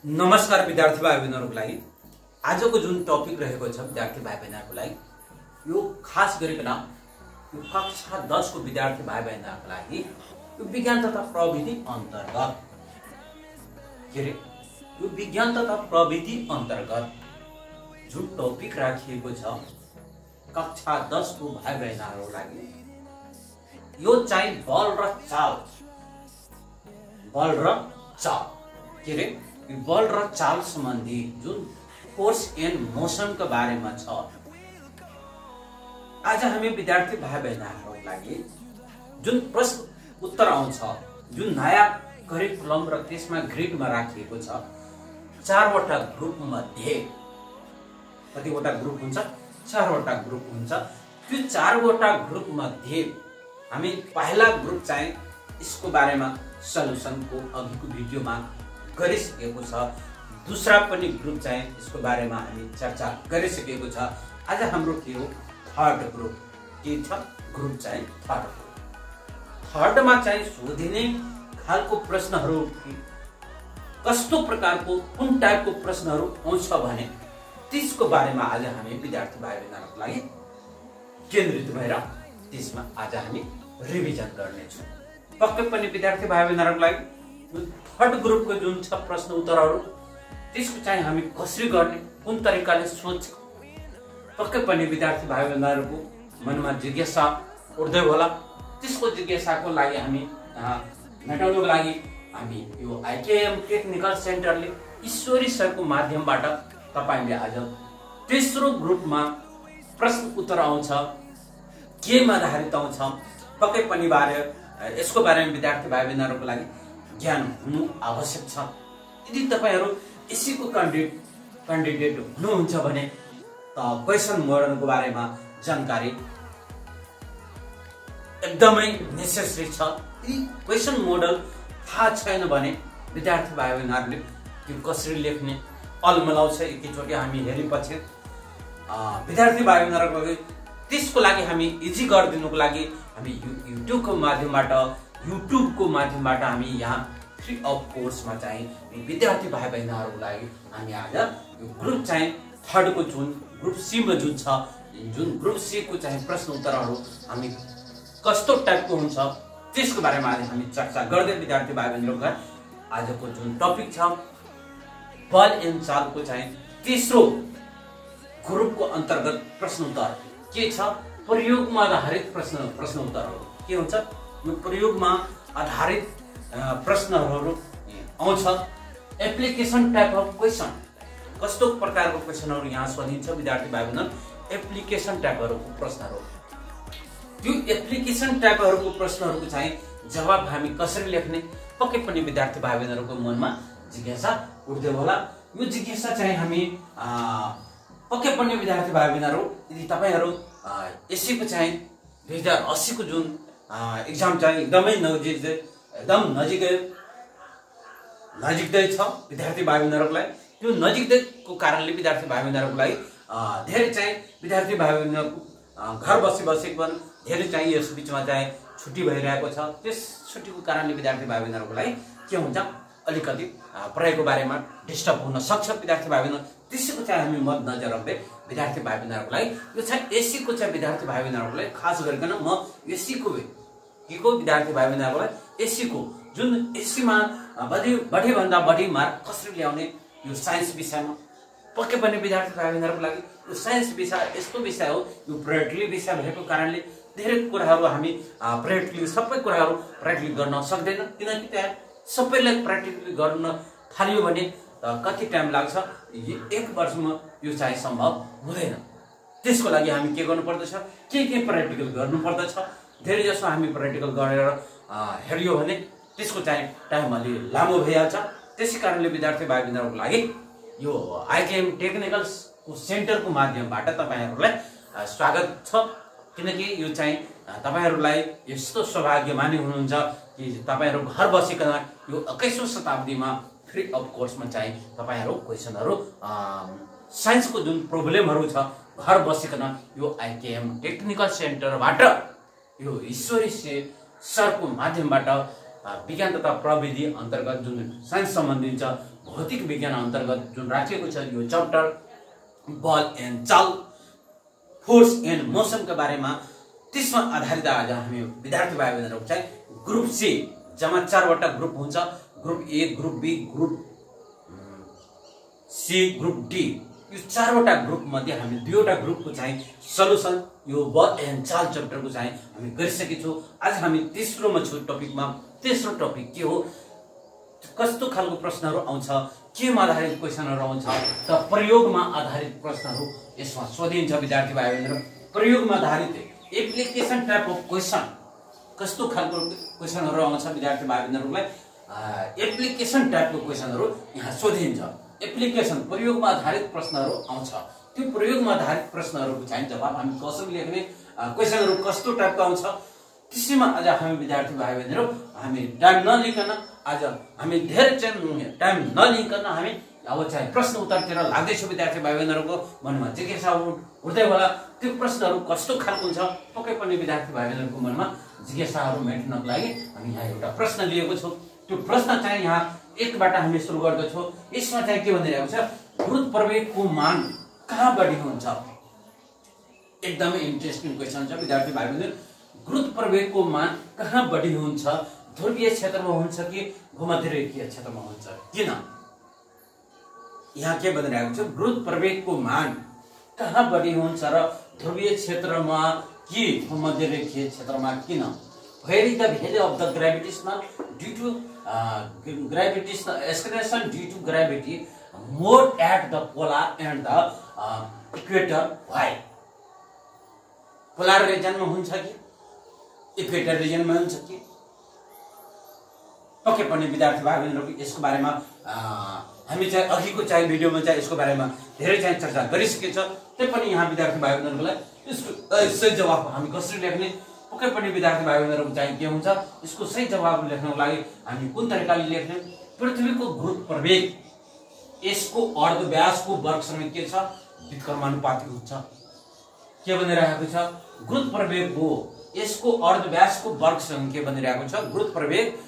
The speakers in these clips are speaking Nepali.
नमस्कार विद्यार्थी भाइ बहिनीहरुको लागि आजको जुन टपिक रहेको छ विद्यार्थी भाइ बहिनीहरुको लागि यो खास गरिकन यो कक्षा 10 को विद्यार्थी भाइ बहिनीहरुको लागि यो विज्ञान तथा प्रविधि अन्तर्गत यो विज्ञान तथा प्रविधि अन्तर्गत जुन टपिक राखिएको छ कक्षा 10 को भाइ बहिनीहरुको लागि यो चाहिँ बल र चाल बल र चाल सम्बन्धी जुन फोर्स एन्ड मोशन को बारेमा छ। आज हामी विद्यार्थी भाइ बहिनीहरुको लागि जुन प्रश्न उत्तर आउँछ जुन नयाँ करिकुलम र त्यसमा ग्रेडमा राखिएको छ चारवटा ग्रुप मध्ये कतिवटा ग्रुप हुन्छ चारवटा ग्रुप हुन्छ। त्यो चारवटा ग्रुप मध्ये हामी पहिला ग्रुप चाहिँ यसको बारेमा सल्युसनको अघिको भिडियोमा गरिसकेको छ। दूसरा पनि ग्रुप चाहिँ यसको बारेमा हामी चर्चा गरिसकेको छ। आज हाम्रो के हो थर्ड ग्रुप के छ ग्रुप चाहिँ थर्ड ग्रुप। थर्डमा चाहिँ सोधिने खालको प्रश्नहरू कस्तो प्रकारको कुन टाइपको प्रश्नहरू आउँछ भने त्यसको बारेमा आज हामी विद्यार्थी भाइ बहिनीहरुको लागि केन्द्रित भएर त्यसमा आज हामी रिभिजन गर्नेछौँ। पक्कै पनि विद्यार्थी भाइ बहिनीहरुको लागि थर्ड ग्रुप को जुन छ प्रश्न उत्तरहरू त्यसको चाहिँ हामी कसरी गर्ने कुन तरिकाले सोच पक्कै पनि विद्यार्थी भाइ बहिनीहरुको मनमा जिज्ञासा उठ्दै होला। त्यसको जिज्ञासाको लागि हामी मेटाउनको लागि हामी यो आईकेएम टेक्निकल सेन्टरले ईश्वरी सरको माध्यमबाट तपाईले आज तेस्रो ग्रुपमा प्रश्न उत्तर आउँछ केमा आधारित आउँछ पक्कै पनि यसको बारेमा विद्यार्थी भाइ बहिनीहरुको लागि ज्ञान हुनु आवश्यक छ। यदि तपाईहरु यसैको क्यान्डिडेट हुनुहुन्छ भने त क्वेशन मोडलको बारेमा जानकारी एकदमै नेसेसरी छ। यदि क्वेशन मोडल थाहा छैन भने विद्यार्थी भाइ बहिनीहरुले त्यो कसरी लेख्ने अलमलाउँछ एकैचोटी हामी हेरिपछि विद्यार्थी भाइ बहिनीहरुको लागि त्यसको लागि हामी इजी गरिदिनुको लागि हामी युट्युबको माध्यमबाट हामी यहाँ फ्री अफ कोर्समा चाहिँ विद्यार्थी भाइ बहिनीहरुको लागि हामी आज यो ग्रुप चाहिँ थर्ड को जुन ग्रुप सी मा जुन छ जुन ग्रुप सी को चाहिँ प्रश्न उत्तरहरू हामी कस्तो टाइपको हुन्छ त्यसको बारेमा आज हामी चर्चा गर्दै विद्यार्थी भाइ बहिनीहरुको आजको जुन टपिक छ बल एन्ड चाल को चाहिँ तेस्रो ग्रुप को अन्तर्गत प्रश्न उत्तर के छ प्रयोगमा आधारित प्रश्न उत्तरहरू के हुन्छ यो प्रयोगमा आधारित प्रश्नहरू आउँछ। एप्लिकेसन टाइप अफ क्वेशन कस्तो प्रकारको क्वेशनहरू यहाँ सोधिन्छ विद्यार्थी भाइ बहिनी एप्लिकेसन टाइपहरूको प्रश्नहरू त्यो एप्लिकेसन टाइपहरूको प्रश्नहरूको चाहिँ जवाब हामी कसरी लेख्ने पक्कै पनि विद्यार्थी भाइ बहिनीहरुको मनमा जिज्ञासा उठ्दै होला। यो जिज्ञासा चाहिँ हामी पक्कै पनि विद्यार्थी भाइ बहिनीहरु यदि तपाईहरु एससीको चाहिँ 2080 को जुन एक्जाम चाहिँ एकदमै नजिकै छ विद्यार्थी भाइ बहिनीहरुको लागि त्यो नजिकैको कारणले विद्यार्थी भाइ बहिनीहरुको लागि धेरै चाहिँ विद्यार्थी भाइ बहिनीहरुको घर बसी पनि धेरै चाहिँ यस बीचमा चाहिँ छुट्टी भइरहेको छ। त्यस छुट्टीको कारणले विद्यार्थी भाइ बहिनीहरुको लागि के हुन्छ अलिकति पढाइको बारेमा डिस्टर्ब हुन सक्छ विद्यार्थी भाइ बहिनी त्यसैको चाहिँ हामी मध्यनजर राख्दै विद्यार्थी भाइ बहिनीहरुको लागि यो चाहिँ एससी को चाहिँ विद्यार्थी भाइ बहिनीहरुको लागि खास गरिकन म एससी को विद्यार्थी भाइ बहिनीहरुको लागि एससी को जुन एससी मा बढी भन्दा बढी मार्क कसरी ल्याउने यो साइन्स विषयमा पक्कै पनि विद्यार्थी भाइ बहिनीहरुको लागि यो साइन्स विषय यस्तो विषय हो यो प्र्याक्टिकल विषय भएको कारणले धेरै कुराहरू हामी प्र्याक्टिकली सबै कुराहरू प्र्याक्टिकली गर्न सक्दैन किनकि त्यहाँ सबैलाई प्र्याक्टिकली गर्न थाल्यो भने कति टाइम लाग्छ एक वर्षमा यो चाहिँ सम्भव हुँदैन। त्यसको लागि हामी के गर्नु पर्दछ के प्र्याक्टिकल गर्नु पर्दछ धेरै जसो हामी प्र्याक्टिकल गरेर हेर्यो भने त्यसको चाहिँ टाइम अलि लामो भइहाल्छ। त्यसै कारणले विद्यार्थी भाइ बहिनीहरुको लागि यो आईकेएम टेक्निकल सेन्टरको माध्यमबाट तपाईहरुलाई स्वागत छ किनकि यो चाहिँ तपाईहरुलाई यस्तो सौभाग्यमानी हुनुहुन्छ कि तपाईहरु घर बसिकन यो 21औं शताब्दीमा फ्री अफ कोर्समा चाहिँ तपाईहरु क्वेशनहरु साइन्स को जुन प्रब्लमहरु छ घर बसिकन यो आईकेएम टेक्निकल सेन्टरबाट यो ईश्वरी सरको माध्यमबाट विज्ञान तथा प्रविधि अन्तर्गत जुन साइन्स सम्बन्धी छ भौतिक विज्ञान अन्तर्गत जुन राखिएको छ यो चैप्टर बल एन्ड चाल फोर्स एन्ड मोसनका बारेमा त्यसमा आधारित आज हामी विद्यार्थी भाइ बहिनीहरु चाहिँ ग्रुप सी जम्मा 4 वटा ग्रुप हुन्छ group A group B group C group D यो 4 वटा ग्रुप मध्ये हामी 2 वटा ग्रुपको चाहिँ सल्युसन यो बल एन्ड चाल च्याप्टरको चाहिँ हामी गरिसकेको छौं आज हामी तेस्रोमा छु टपिकमा तेस्रो टपिक के हो कस्तो खालको प्रश्नहरु आउँछ केमा आधारित क्वेशनहरु आउँछ त प्रयोगमा आधारित प्रश्नहरु यसमा सोधिन्छ विद्यार्थी भाइ बहिनीहरु प्रयोगमा आधारित एप्लिकेसन टाइप अफ क्वेशन कस्तो खालको क्वेशनहरु आउँछ विद्यार्थी भाइ बहिनीहरुलाई एप्लिकेसन टाइपको क्वेशनहरु यहाँ सोधिन्छ एप्लिकेसन प्रयोगमा आधारित प्रश्नहरु आउँछ त्यो प्रयोगमा आधारित प्रश्नहरुको चाहिँ जवाब हामी कसरी लेख्ने क्वेशनहरु कस्तो टाइपको आउँछ त्यसैमा आज हामी विद्यार्थी भाइ बहिनीहरु हामी टाइम नलिकन आज हामी धेरै टाइम नलिकन हामी अब चाहिँ प्रश्न उत्तरतिर लाग्दै छु विद्यार्थी भाइ बहिनीहरुको मनमा जिज्ञासा उठ्दै होला त्यो प्रश्नहरु कस्तो खालको हुन्छ पक्कै पनि विद्यार्थी भाइ बहिनीहरुको मनमा जिज्ञासाहरु मेट्नको लागि हामी यहाँ एउटा प्रश्न लिएको छौं त्यो प्रश्न चाहिँ यहाँ 1 बाट हामी सुरु गर्दछौं यसमा चाहिँ के भनिरहेको छ गुरुत्व प्रवेगको मान कहाँ बढी हुन्छ एकदमै इन्ट्रेस्टिङ क्वेशन छ विद्यार्थी भाइ बहिनीहरु गुरुत्व प्रवेगको मान कहाँ बढी हुन्छ ध्रुवीय क्षेत्रमा हुन्छ कि भूमध्यरेखीय क्षेत्रमा हुन्छ किन यहाँ के भनिरहेको छ गुरुत्व प्रवेगको मान कहाँ बढी हुन्छ र ध्रुवीय क्षेत्रमा कि भूमध्यरेखीय क्षेत्रमा किन where is the value of the gravitational due to gravitational acceleration due to gravity more at the polar and the equator why polar region में हुन्छ कि equator region में हुन्छ कि पक्कै पनि विद्यार्थी भाइ बहिनीहरु यसको बारेमा हामी चाहिँ अघिको चाहिँ भिडियोमा चाहिँ यसको बारेमा धेरै चाहिँ चर्चा गरिसकेछ त्यै पनि यहाँ विद्यार्थी भाइ बहिनीहरुलाई यसको सही जवाफ हामी कसरी लेख्ने पक्कै पनि विद्यार्थी भाइ बहिनीहरुको चाहिँ के हुन्छ यसको सही जवाफ लेख्नको लागि हामी कुन तरिकाले लेख्ने पृथ्वीको गुरुत्व प्रवेग यसको अर्धव्यासको वर्गसँग के छ व्युत्क्रमानुपातिक हुन्छ के भनिरहेको छ गुरुत्व प्रवेगको यसको अर्धव्यासको वर्गसँग के भनिरहेको छ गुरुत्व प्रवेग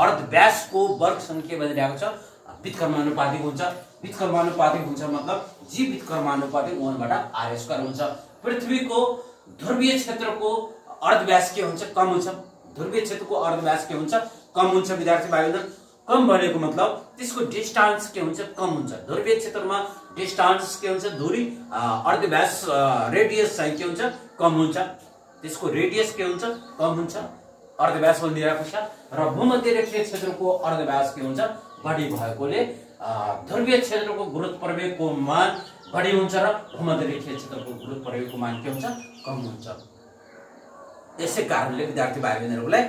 अर्धव्यासको वर्गसँग के भनिरहेको छ व्युत्क्रमानुपातिक हुन्छ व्युत्क्रमानुपातिक हुन्छ मतलब जी व्युत्क्रमानुपातिक 1/r² हुन्छ पृथ्वीको ध्रुवीय क्षेत्रको अर्धव्यास के हुन्छ कम हुन्छ ध्रुवीय क्षेत्रको अर्धव्यास के हुन्छ कम हुन्छ विद्यार्थी भाइ बहिनी कम भनेको मतलब त्यसको डिस्टेन्स के हुन्छ कम हुन्छ ध्रुवीय क्षेत्रमा डिस्टेन्स के हुन्छ दूरी अर्धव्यास रेडियस चाहिँ के हुन्छ कम हुन्छ त्यसको रेडियस के हुन्छ कम हुन्छ अर्धव्यास भनिरहेको छ र भूमध्यरेखीय क्षेत्रको अर्धव्यास के हुन्छ बढी भएकोले ध्रुवीय क्षेत्रको गुरुत्व प्रवेगको मान बढी हुन्छ र भूमध्यरेखीय क्षेत्रको गुरुत्व प्रवेगको मान के हुन्छ कम हुन्छ यसै कारणले विद्यार्थी भाइ बहिनीहरुलाई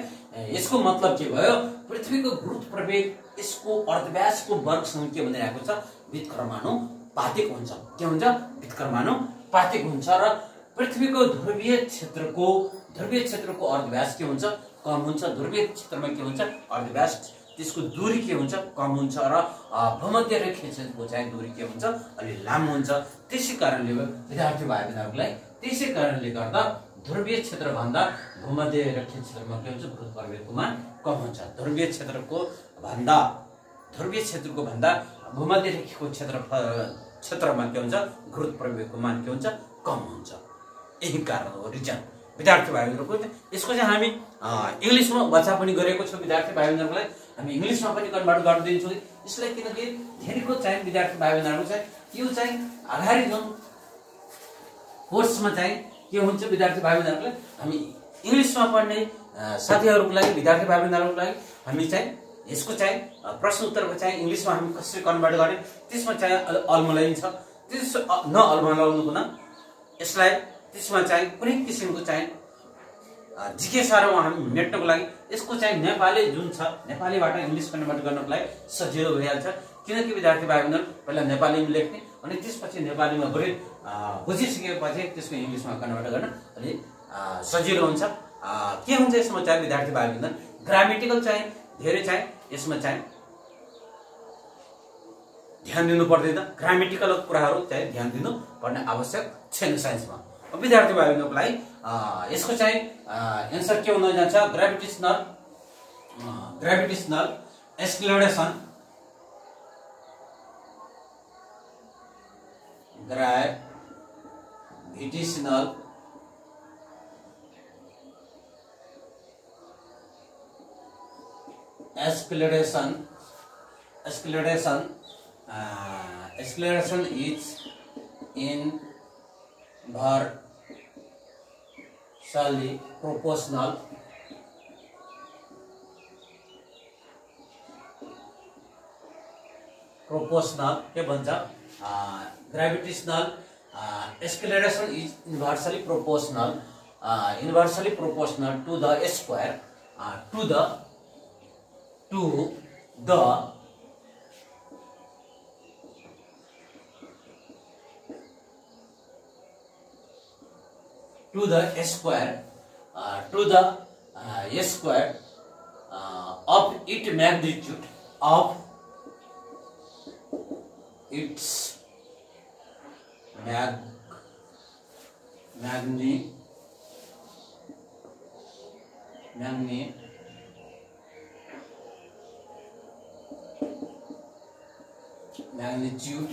यसको मतलब के भयो पृथ्वीको गुरुत्व प्रवेग यसको अर्धव्यासको वर्गसँग के भनिरहेको छ व्युत्क्रमानुपातिक हुन्छ के हुन्छ व्युत्क्रमानुपातिक हुन्छ र पृथ्वीको ध्रुवीय क्षेत्रको अर्धव्यास के हुन्छ कम हुन्छ ध्रुवीय क्षेत्रमा के हुन्छ अर्धव्यास त्यसको दूरी के हुन्छ कम हुन्छ र भूमध्यरेखीय क्षेत्रको चाहिँ दूरी के हुन्छ अलि लामो हुन्छ त्यसै कारणले विद्यार्थी भाइ बहिनीहरुलाई त्यसै कारणले गर्दा ध्रुवीय क्षेत्र भन्दा भूमध्यरेखीय क्षेत्रमा के हुन्छ गुरुत्व प्रवेगको मान कम हुन्छ ध्रुवीय क्षेत्रको भन्दा भूमध्यरेखीय क्षेत्रमा के हुन्छ गुरुत्व प्रवेगको मान के हुन्छ कम हुन्छ यही कारण हो रिजन विद्यार्थी भाइ बहिनीहरुको यसको चाहिँ हामी इंग्लिशमा वाचा पनि गरेको छौं विद्यार्थी भाइ बहिनीहरुलाई हामी इंग्लिशमा पनि कन्भर्ट गर्दिन्छौं यसलाई किनकि धेरैको चाहिँ विद्यार्थी भाइ बहिनीहरु चाहिँ यो चाहिँ अगाडि जुन कोर्समा चाहिँ के हुन्छ विद्यार्थी भाइ बहिनीहरुलाई हामी इंग्लिशमा पढ्ने साथीहरुको लागि विद्यार्थी भाइ बहिनीहरुको लागि हामी चाहिँ यसको चाहिँ प्रश्न उत्तरको चाहिँ इंग्लिशमा हामी कसरी कन्भर्ट गर्ने त्यसमा चाहिँ अल्मलाइन्छ त्यस नअल्मलाउनुको न यसलाई त्यसमा चाहिँ कुनै किसिमको चाहिँ जिज्ञासाहरु हामी मेट्नको लागि यसको चाहिँ नेपाली जुन छ नेपालीबाट इंग्लिश कन्भर्ट गर्नको लागि सजिलो भइहाल्छ किनकि विद्यार्थी भाइ बहिनीहरु पहिला नेपालीमा लेख्ने अनि त्यसपछि नेपालीमा बुझिसकेपछि त्यसको इंग्लिशमा कन्भर्ट गर्न अलि सजिलो हुन्छ के हुन्छ यसमा चाहिँ विद्यार्थी भाइ बहिनीहरु ग्रामेटिकल चाहिँ धेरै चाहिँ यसमा चाहिँ ध्यान दिनु पर्दैन ग्रामेटिकल कुराहरु चाहिँ ध्यान दिनु पर्ने आवश्यक छैन साइन्समा विद्यार्थी भाइ बहिनीहरुलाई यसको चाहिँ आन्सर के हुन जान्छ gravitational acceleration gravitational acceleration is inversely proportional के भन्छ gravitational acceleration is inversely proportional to the square to the square of its magnitude magnitude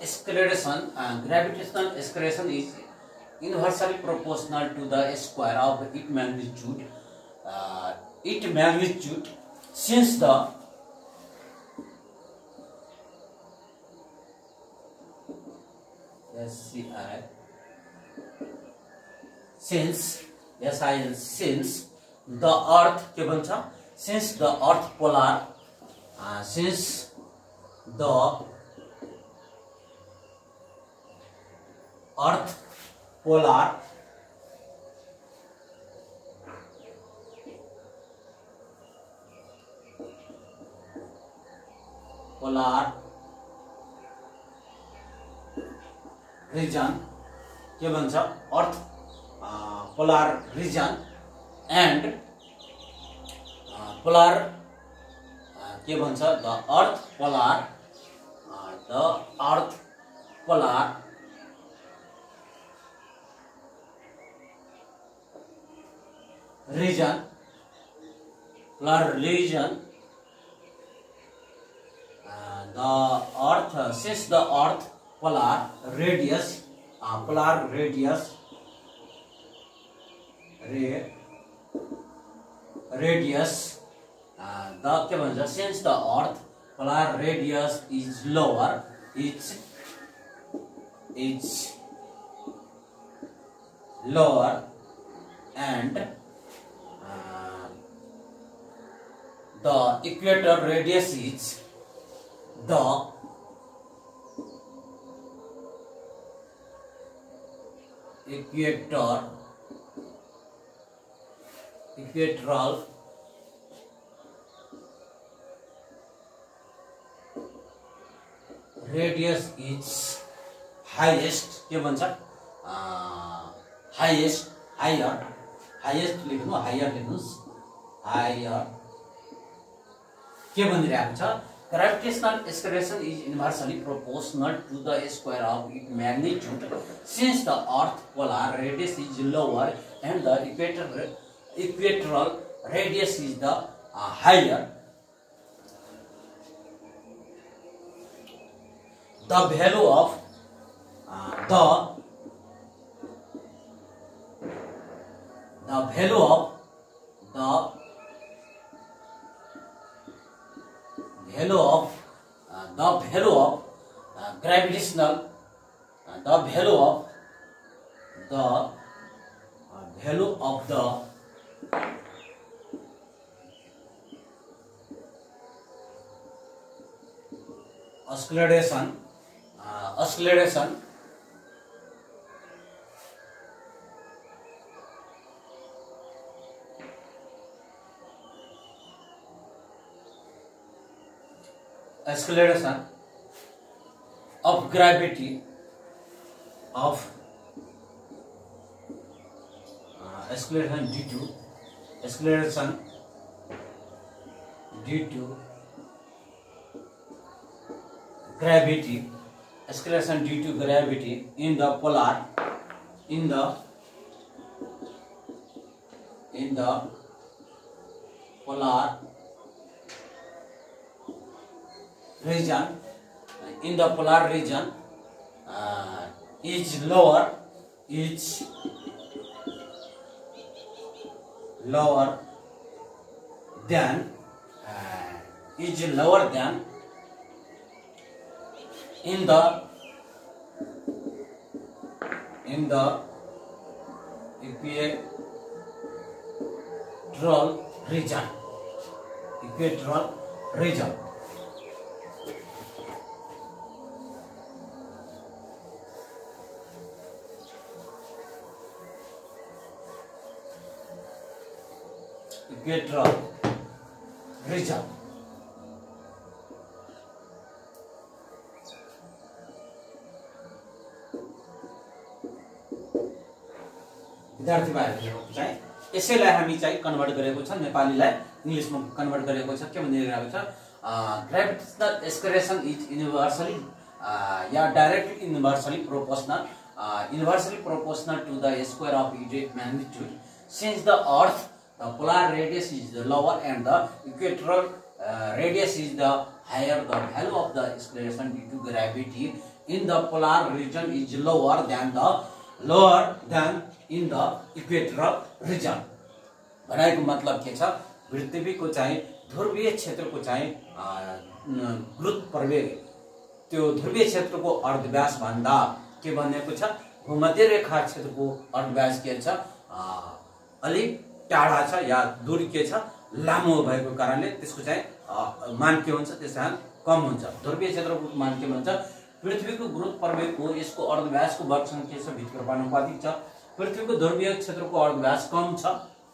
acceleration gravitational acceleration is inversely proportional to the square of its magnitude since the since the earth के भन्छ since the earth polar region के भन्छ अर्थ पोलर रिजन एन्ड पोलर के भन्छ the earth polar region the earth since the earth polar radius the के भन्छ since the earth polar radius is lower and the equator radius is equatorial radius is highest के भन्छ highest लेख्नु higher लेख्नुस् higher के भनिरहेको छ gravitational acceleration is inversely proportional to the square of its magnitude since the earth polar radius is lower and the equatorial radius is the higher. The value of gravitational the value of the acceleration of gravity of acceleration due to gravity in the polar region is lower than in the equatorial region. विद्यार्थी भाइहरु चाहिँ यसैलाई हामी चाहिँ कन्भर्ट गरेको छ नेपालीलाई इंग्लिशमा कन्भर्ट गरेको छ के भनिरहेको छ ग्रेभिटेशनल एक्सलेरेसन इज युनिभर्सली या directly universally proportional to the square of unit magnitude. Since the earth the polar radius is the lower and the equatorial radius is the higher, the value of the acceleration due to gravity in the polar region is lower than in the equatorial region. भनेको मतलब के छ पृथ्वीको चाहिँ ध्रुवीय क्षेत्रको चाहिँ गुरुत्व प्रवेग त्यो ध्रुवीय क्षेत्रको अर्धव्यास भन्दा के भनेको छ भूमध्य रेखा क्षेत्रको अर्धव्यास के छ अलिक टाढा छ या दूरी के छ लामो भएको कारणले त्यसको चाहिँ मान के हुन्छ त्यसमा कम हुन्छ। ध्रुवीय क्षेत्रको मान के भन्छ पृथ्वीको गुरुत्व प्रवेगको यसको अर्धव्यासको वर्गसँग के छ भित्तिक्रमानुपातिक छ। पृथ्वीको ध्रुवीय क्षेत्रको अर्धव्यास कम छ,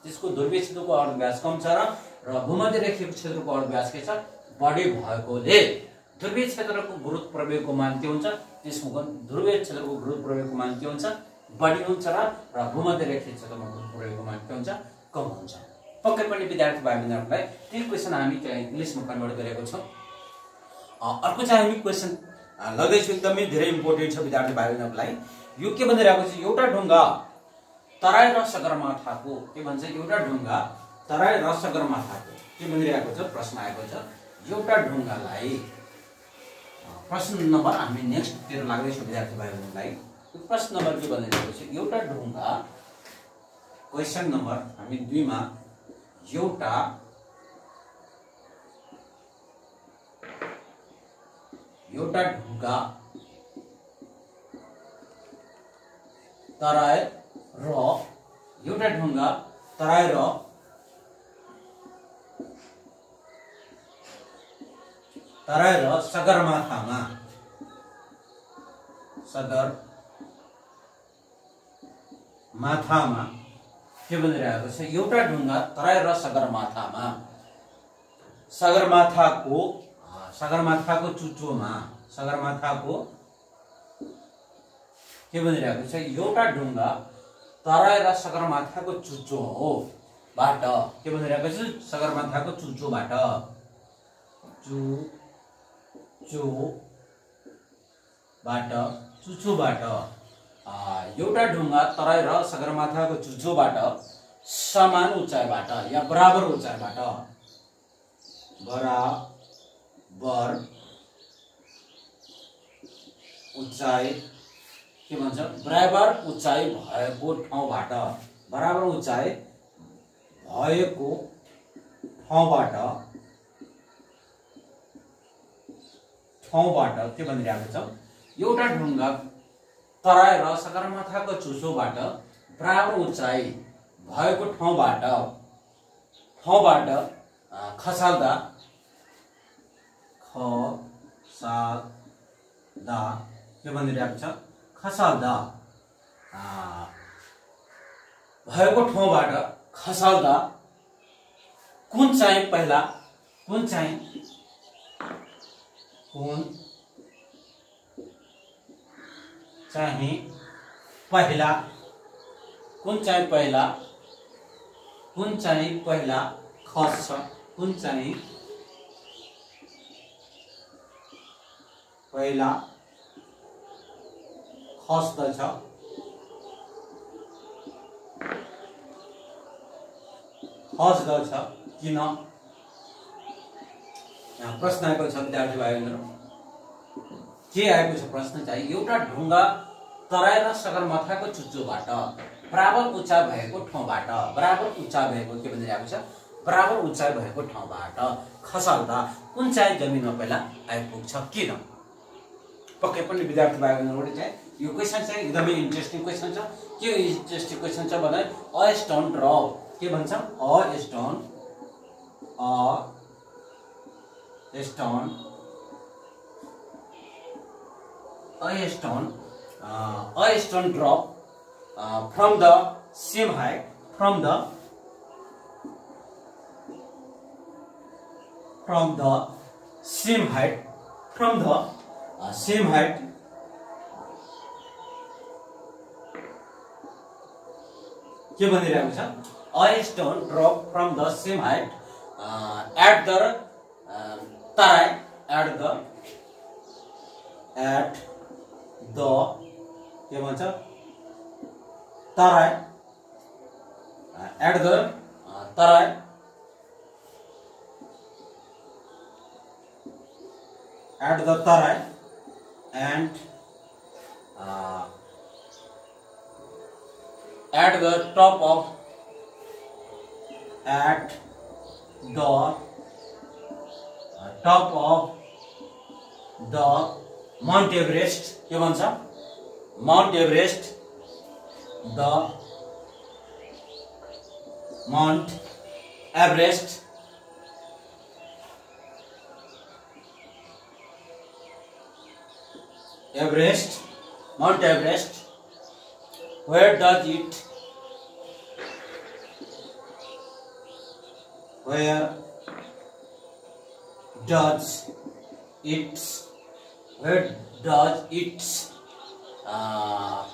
त्यसको ध्रुवीय क्षेत्रको अर्धव्यास कम छ र भूमध्य रेखा क्षेत्रको अर्धव्यास के छ बढी भएकोले ध्रुवीय क्षेत्रको गुरुत्व प्रवेगको मान के हुन्छ त्यसको ध्रुवीय क्षेत्रको गुरुत्व प्रवेगको मान के हुन्छ बढी हुन्छ र भूमध्य रेखा क्षेत्रको गुरुत्व प्रवेगको मान के हुन्छ कम हुन्छ। पक्कै पनि विद्यार्थी भाइबहरुलाई त्यो क्वेशन हामी चाहिँ इंग्लिशमा कन्भर्ट गरेको छौं। अर्को चाहिँ हामी क्वेशन लदैछु एकदमै धेरै इम्पोर्टेन्ट छ विद्यार्थी भाइबहरुलाई। यो के भनिरहेको छ एउटा ढुङ्गा तराई र सगरमाथाको के भन्छ एउटा ढुङ्गा तराई र सगरमाथाको के भनिरहेको छ प्रश्न आएको छ। एउटा ढुङ्गालाई प्रश्न नम्बर हामी नेक्स्ट तिर लाग्दैछौँ विद्यार्थी भाइबहरुलाई। प्रश्न नम्बर के भनिरहेको छ एउटा ढुङ्गा क्वेशन नम्बर हामी 2 मा एउटा ढुङ्गा तराई र सगरमाथामा के भनिरहेको छ एउटा ढुङ्गा तराई र सगरमाथाको चुचोमा के भनिरहेको छ एउटा ढुङ्गा तराई र सगरमाथाको चुचोबाट के भनिरहेको छ सगरमाथाको चुचोबाट एउटा ढुङ्गा तराई र सगरमाथाको चुचोबाट समान उचाइबाट या बराबर उचाइ के भन्छ बराबर उचाइ भएको ठाउँबाट के भनिरहेको छ एउटा ढुङ्गा तराई र सगरमाथाको चुचोबाट बराबर उचाइ भएको ठाउँबाट खसाल्दा के भनिरहेको छ खसाल्दा भएको ठाउँबाट खसाल्दा कुन चाहिँ पहिला खस्छ खस्दछ किन यहाँ प्रश्न आएको छ विद्यार्थी भाइहरु के आएको छ प्रश्न चाहिँ एउटा ढुङ्गा तराई र सगरमाथाको चुच्चोबाट बराबर उचाइ भएको ठाउँबाट बराबर उचाइ भएको के भनिरहेको छ बराबर उचाइ भएको ठाउँबाट खसाल्दा कुन चाहिँ जमिनमा पहिला आइपुग्छ किन पक्कै पनि विद्यार्थी भाइ बहिनीहरुले चाहिँ यो क्वेशन चाहिँ एकदमै इन्ट्रेस्टिङ क्वेशन छ के इन्ट्रेस्टिङ क्वेशन छ भने अ स्टोन ड्रप के भन्छ a stone drop from the same height from the same height के भनिरहेको छ a stone drop from the same height at the tarai at the के भन्छ tarai at the tarai and at the top of the Mount Everest के भन्छ Mount Everest the Mount Everest Mount Everest where does it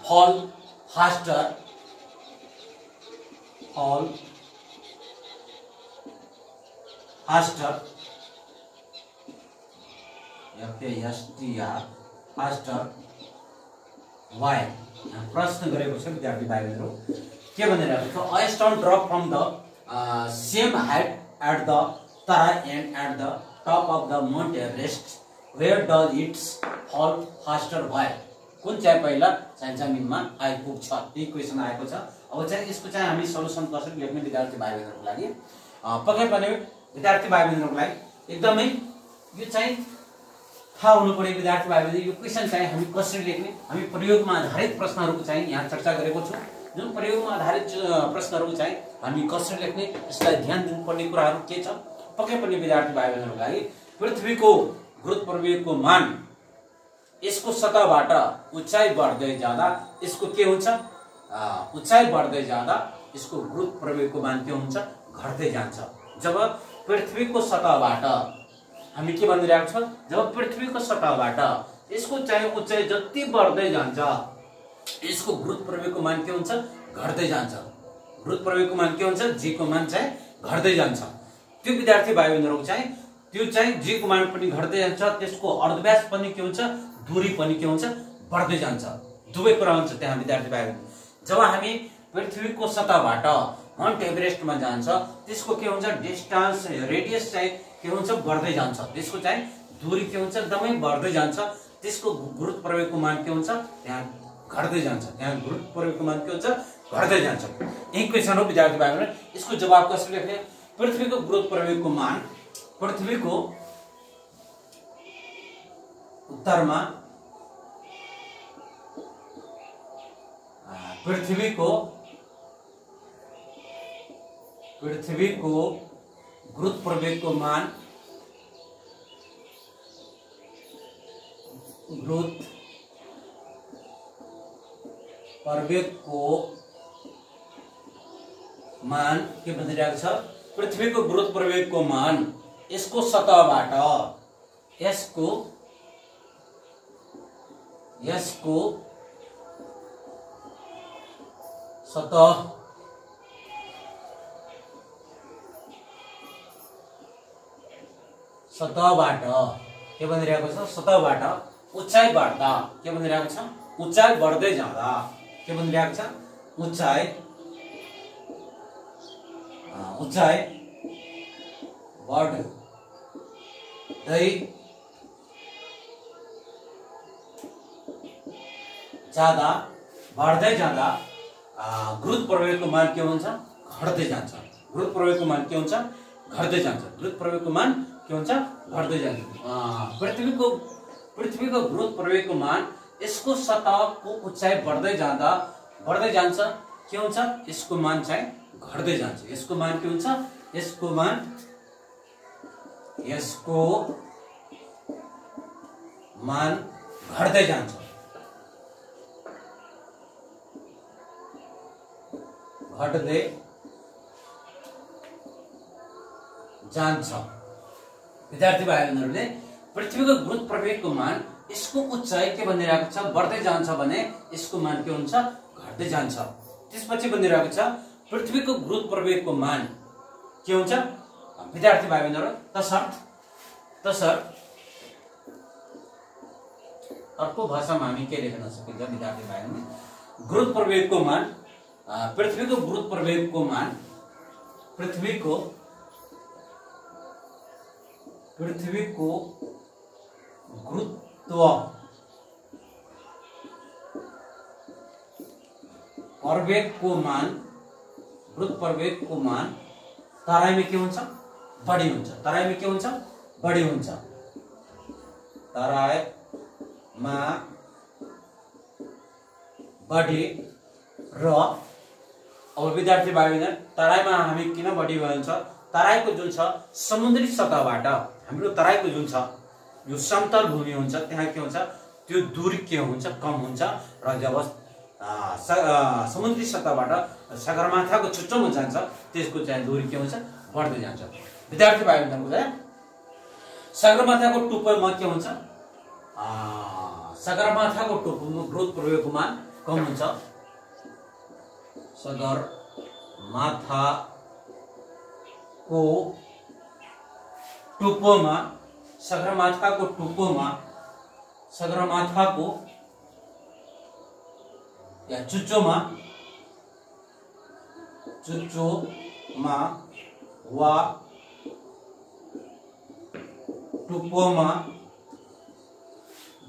fall faster faster why प्रश्न गरेको छ विद्यार्थी भाइ बहिनीहरु के भनिरहेको छ a stone drop from the same height at the Tarai and at the top of the Mount Everest where does it fall faster why कुन चाहिँ पहिला चाहिँ जमिनमा आइपुग्छ यही क्वेशन आएको छ अब चाहिँ यसको चाहिँ हामी सल्युसन कसरी लेख्ने विद्यार्थी भाइ बहिनीहरुको लागि पक्कै पनि विद्यार्थी भाइ बहिनीहरुको लागि एकदमै यो चाहिँ थाहा हुनु पर्यो विद्यार्थी भाइ बहिनी यो क्वेशन चाहिँ हामी कसरी लेख्ने हामी प्रयोगमा आधारित प्रश्नहरुको चाहिँ यहाँ चर्चा गरेको छौं जुन प्रयोगमा आधारित प्रश्नहरु चाहिँ हामी कसरी लेख्ने यसलाई ध्यान दिनुपर्ने कुराहरु के छ पक्कै पनि विद्यार्थी भाइ बहिनीहरुको लागि पृथ्वीको गुरुत्व प्रवेगको मान यसको सतहबाट उचाइ बढ्दै जाँदा यसको के हुन्छ उचाइ बढ्दै जाँदा यसको गुरुत्व प्रवेगको मान के हुन्छ घट्दै जान्छ जब पृथ्वीको सतहबाट हामी के भनिरहेको छ जब पृथ्वीको सतहबाट यसको चाहिँ उचाइ जति बढ्दै जान्छ यसको गुरुत्व प्रवेगको मान के हुन्छ घट्दै जान्छ गुरुत्व प्रवेगको मान के हुन्छ g को मान चाहिँ घट्दै जान्छ त्यो विद्यार्थी भाइ बहिनीहरु चाहिँ त्यो चाहिँ g को मान पनि घट्दै जान्छ त्यसको अर्धव्यास पनि के हुन्छ दूरी पनि के हुन्छ बढ्दै जान्छ दुवै कुरा हुन्छ त्यहाँ विद्यार्थी भाइ बहिनी जब हामी पृथ्वीको सतहबाट माउन्ट एभरेस्टमा जान्छ त्यसको के हुन्छ डिस्टेन्स रेडियस चाहिँ के हुन्छ बढ्दै जान्छ त्यसको चाहिँ दूरी के हुन्छ एकदमै बढ्दै जान्छ त्यसको गुरुत्व प्रवेगको मान के हुन्छ त्यहाँ घट्दै जान्छ त्यहाँ गुरुत्व प्रवेगको मान के हुन्छ घट्दै जान्छ यही क्वेशन हो विद्यार्थी भाइ बहिनी यसको जवाब कसरी लेख्ने पृथ्वीको गुरुत्व प्रवेगको मान पृथ्वीको उत्तरमा पृथ्वीको गुरुत्व प्रवेगको मान गुरुत्व प्रवेगको मान के भनिरहेको छ पृथ्वीको गुरुत्व प्रवेगको मान यसको सतहबाट यसको सतहबाट के भनिरहेको छ सतहबाट उचाइ बढ्दा के भनिरहेको छ उचाइ बढ्दै जाँदा के भनिरहेको छ उचाइ बढ्दै जाँदा बढ्दै जाँदा गुरुत्व प्रवेगको मान के हुन्छ घट्दै जान्छ। गुरुत्व प्रवेगको मान के हुन्छ घट्दै जान्छ। गुरुत्व प्रवेगको मान के हुन्छ घट्दै जान्छ। पृथ्वीको गुरुत्व प्रवेगको मान यसको सतहको उचाइ बढ्दै जान्छ के हुन्छ यसको मान चाहिँ घट्दै जान्छ। यसको मान के हुन्छ यसको मान घट्दै जान्छ। घट्दै जान्छ। विद्यार्थी भाइ बहिनीहरूले पृथ्वीको गुरुत्व प्रवेगको मान यसको उचाइ के भनिरहेको छ बढ्दै जान्छ भने यसको मान के हुन्छ घट्दै जान्छ। त्यसपछि भनिरहेको छ पृथ्वीको गुरुत्व प्रवेगको मान के हुन्छ विद्यार्थी भाइ बहिनीहरू तसर्थ अर्को भाषामा हामी के लेख्न सकिन्छ विद्यार्थी भाइ बहिनी गुरुत्व प्रवेगको मान पृथ्वीको गुरुत्व प्रवेगको मान पृथ्वीको गुरुत्व प्रवेगको मान तराईमा के हुन्छ बढी हुन्छ। तराईमा के हुन्छ बढी हुन्छ। तराईमा बढी र अब विद्यार्थी भाइ बहिनी तराईमा हामी किन बढी भन्छ तराईको जुन छ समुद्री सतहबाट हाम्रो तराईको जुन छ यो समतल भूमि हुन्छ त्यहाँ के हुन्छ त्यो दूरी के हुन्छ कम हुन्छ र जब समुद्री सतहबाट सगरमाथाको चुच्चोमा जान्छ त्यसको चाहिँ दूरी के हुन्छ बढ्दै जान्छ। विद्यार्थी भाइ बहिनीहरुको चाहिँ सगरमाथाको टुप्पोमा के हुन्छ सगरमाथाको टुप्पोमा गुरुत्व प्रवेगको मान कम हुन्छ। सगरमाथाको या चुच्चोमा वा टुप्पोमा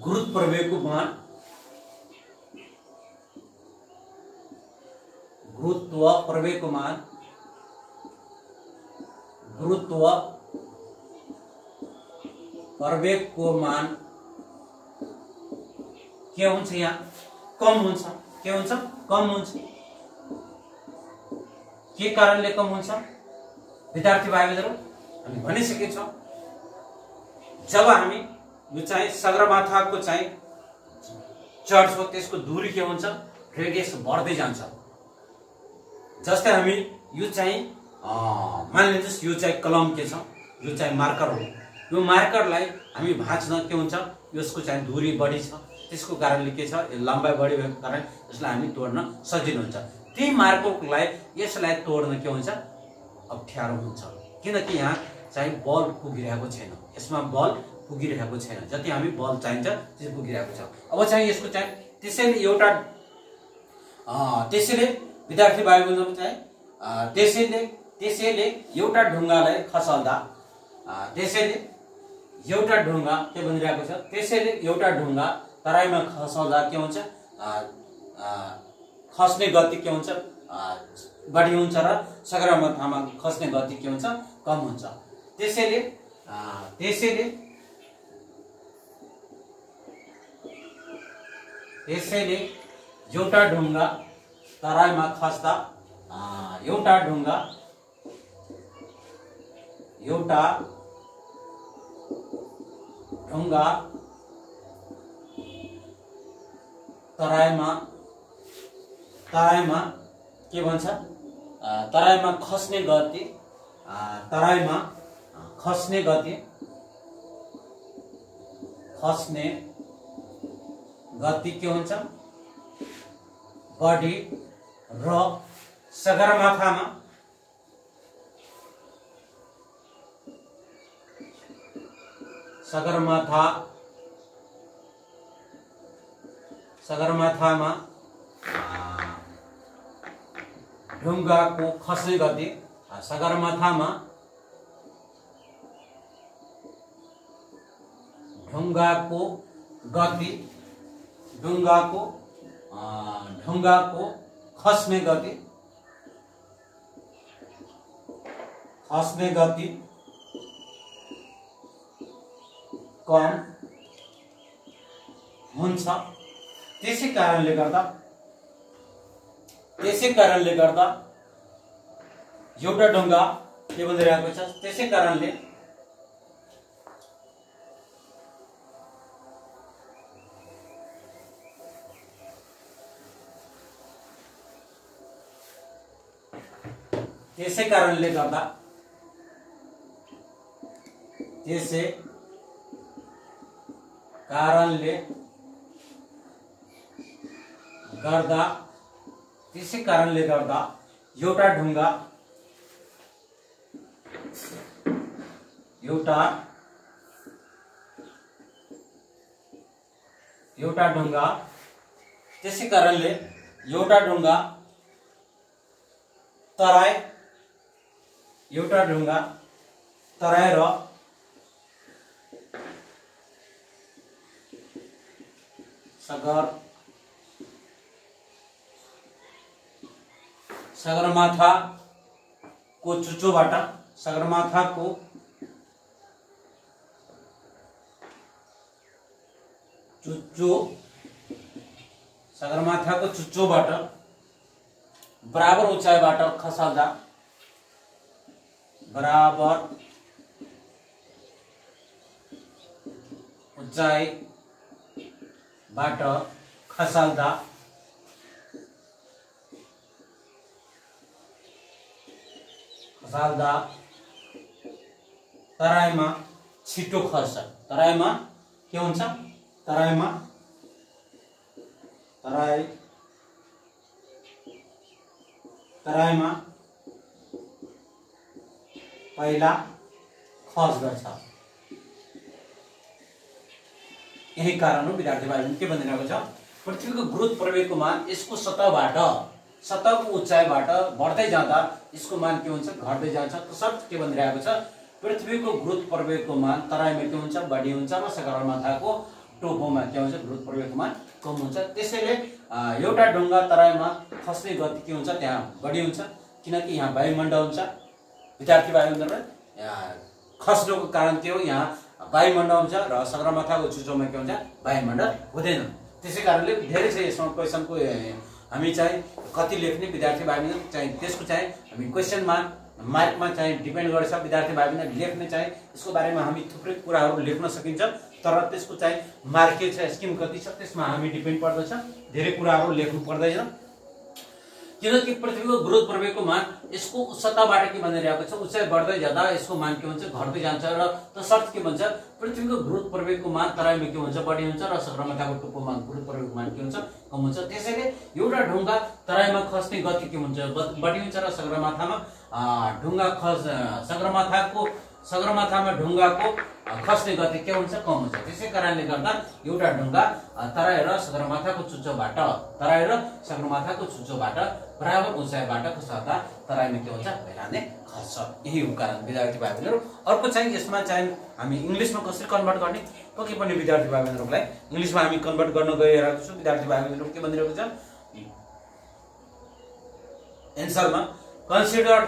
गुरुत्व प्रवेगको मान के हुन्छ यहाँ कम हुन्छ। के हुन्छ कम हुन्छ। के कारणले कम हुन्छ विद्यार्थी भाइ बहिनीहरु हामी भनिसकेका छौं जब हामी यो चाहिँ सगरमाथाको चाहिँ चढ्छौं त्यसको दूरी के हुन्छ रेडियस बढ्दै जान्छ। जस्तै हामी यो चाहिँ मानिलिनुहोस् यो चाहिँ कलम के छ यो चाहिँ मार्कर हो। यो मार्करलाई हामी भाँच्न के हुन्छ यसको चाहिँ दूरी बढी छ त्यसको कारणले के छ लम्बाइ बढी भएको कारण यसलाई हामी तोड्न सजिलो हुन्छ। त्यही मार्करलाई यसलाई तोड्न के हुन्छ अप्ठ्यारो हुन्छ किनकि यहाँ चाहिँ बल पुगिरहेको छैन। यसमा बल पुगिरहेको छैन। जति हामी बल चाहिन्छ त्यो पुगिरहेको छ। अब चाहिँ यसको चाहिँ त्यसैले विद्यार्थी भाइ बहिनीहरु चाहिँ त्यसैले एउटा ढुङ्गालाई खसाल्दा त्यसैले एउटा ढुङ्गा के भनिरहेको छ त्यसैले एउटा ढुङ्गा तराईमा खसाल्दा के हुन्छ खस्ने गति के हुन्छ बढी हुन्छ र सगरमाथामा खस्ने गति के हुन्छ कम हुन्छ। त्यसैले एउटा ढुङ्गा तराईमा खस्दा एउटा ढुङ्गा तराईमा के भन्छ तराईमा खस्ने गति के हुन्छ बढी र सगरमाथामा ढुङ्गाको खस्ने गति सगरमाथामा ढुङ्गाको ढुङ्गाको खस्ने गति कम हुन्छ। त्यसै कारणले गर्दा एउटा ढुङ्गा के भनिरहेको छ, त्यसै कारणले एउटा ढुङ्गा तराई र सगरमाथाको चुच्चोबाट बराबर उचाइबाट खसाल्दा तराईमा छिटो खस्छ। तराईमा के हुन्छ, तराईमा पहिला खस गर्छ। यही कारण हो विद्यार्थी भाइहरु के भनिरहेको छ, पृथ्वीको गुरुत्व प्रवेगको मान यसको सतहको उचाइबाट बढ्दै जाँदा यसको मान के हुन्छ, घट्दै जान्छ। तसर्थ के भनिरहेको छ, पृथ्वीको गुरुत्व प्रवेगको मान तराईमा के हुन्छ, बढी हुन्छ र सगरमाथाको टोपोमा के हुन्छ, गुरुत्व प्रवेगको मान कम हुन्छ। त्यसैले एउटा ढुङ्गा तराईमा खस्ने गति के हुन्छ, त्यहाँ बढी हुन्छ, किनकि यहाँ वायुमण्डल हुन्छ। विद्यार्थी भाइहरु खस्नुको कारण के हो, यहाँ वायुमण्डल हुन्छ र सगरमाथाको चुच्चोमा के हुन्छ, वायुमण्डल हुँदैन। त्यसै कारणले धेरै छ यसमा क्वेशनको हामी चाहिँ कति लेख्ने विद्यार्थी भाइहरु चाहिँ त्यसको चाहिँ हामी क्वेशन मार्कमा चाहिँ डिपेन्ड गर्छ। विद्यार्थी भाइहरुले लेख्ने चाहिँ यसको बारेमा हामी थुप्रै कुराहरू लेख्न सकिन्छ, तर त्यसको चाहिँ मार्किङ छ स्किम कति छ त्यसमा हामी डिपेन्ड पर्दछ, धेरै कुराहरू लेख्नु पर्दैन। किनकि पृथ्वीको गुरुत्व प्रवेगको मान यसको सतहबाट के भनिरहेको छ, उचाइ बढ्दै जाँदा यसको मान के हुन्छ, घट्दै जान्छ र तसर्थ के भन्छ, पृथ्वीको गुरुत्व प्रवेगको मान तराईमा के हुन्छ, बढी हुन्छ र सगरमाथाको टोपोमा गुरुत्व प्रवेगको मान के हुन्छ, कम हुन्छ। त्यसैले एउटा ढुङ्गा तराईमा खस्ने गति के हुन्छ, बढी हुन्छ र सगरमाथामा ढुङ्गाको खस्ने गति के हुन्छ, कम हुन्छ। त्यसै कारणले गर्दा एउटा ढुङ्गा तराई र सगरमाथाको चुच्चोबाट बराबर उचाइबाट खस्दा तराईमा के हुन्छ, पहिला नै खस्छ। यही हो कारण विद्यार्थी भाइहरु। अर्को चाहिँ यसमा चाहिँ हामी इंग्लिशमा कसरी कन्भर्ट गर्ने, पक्कै पनि विद्यार्थी भाइहरुलाई इंग्लिशमा हामी कन्भर्ट गर्न गइरहेको छु। विद्यार्थी भाइहरु के भनिरहेको छ, एन्सरमा consider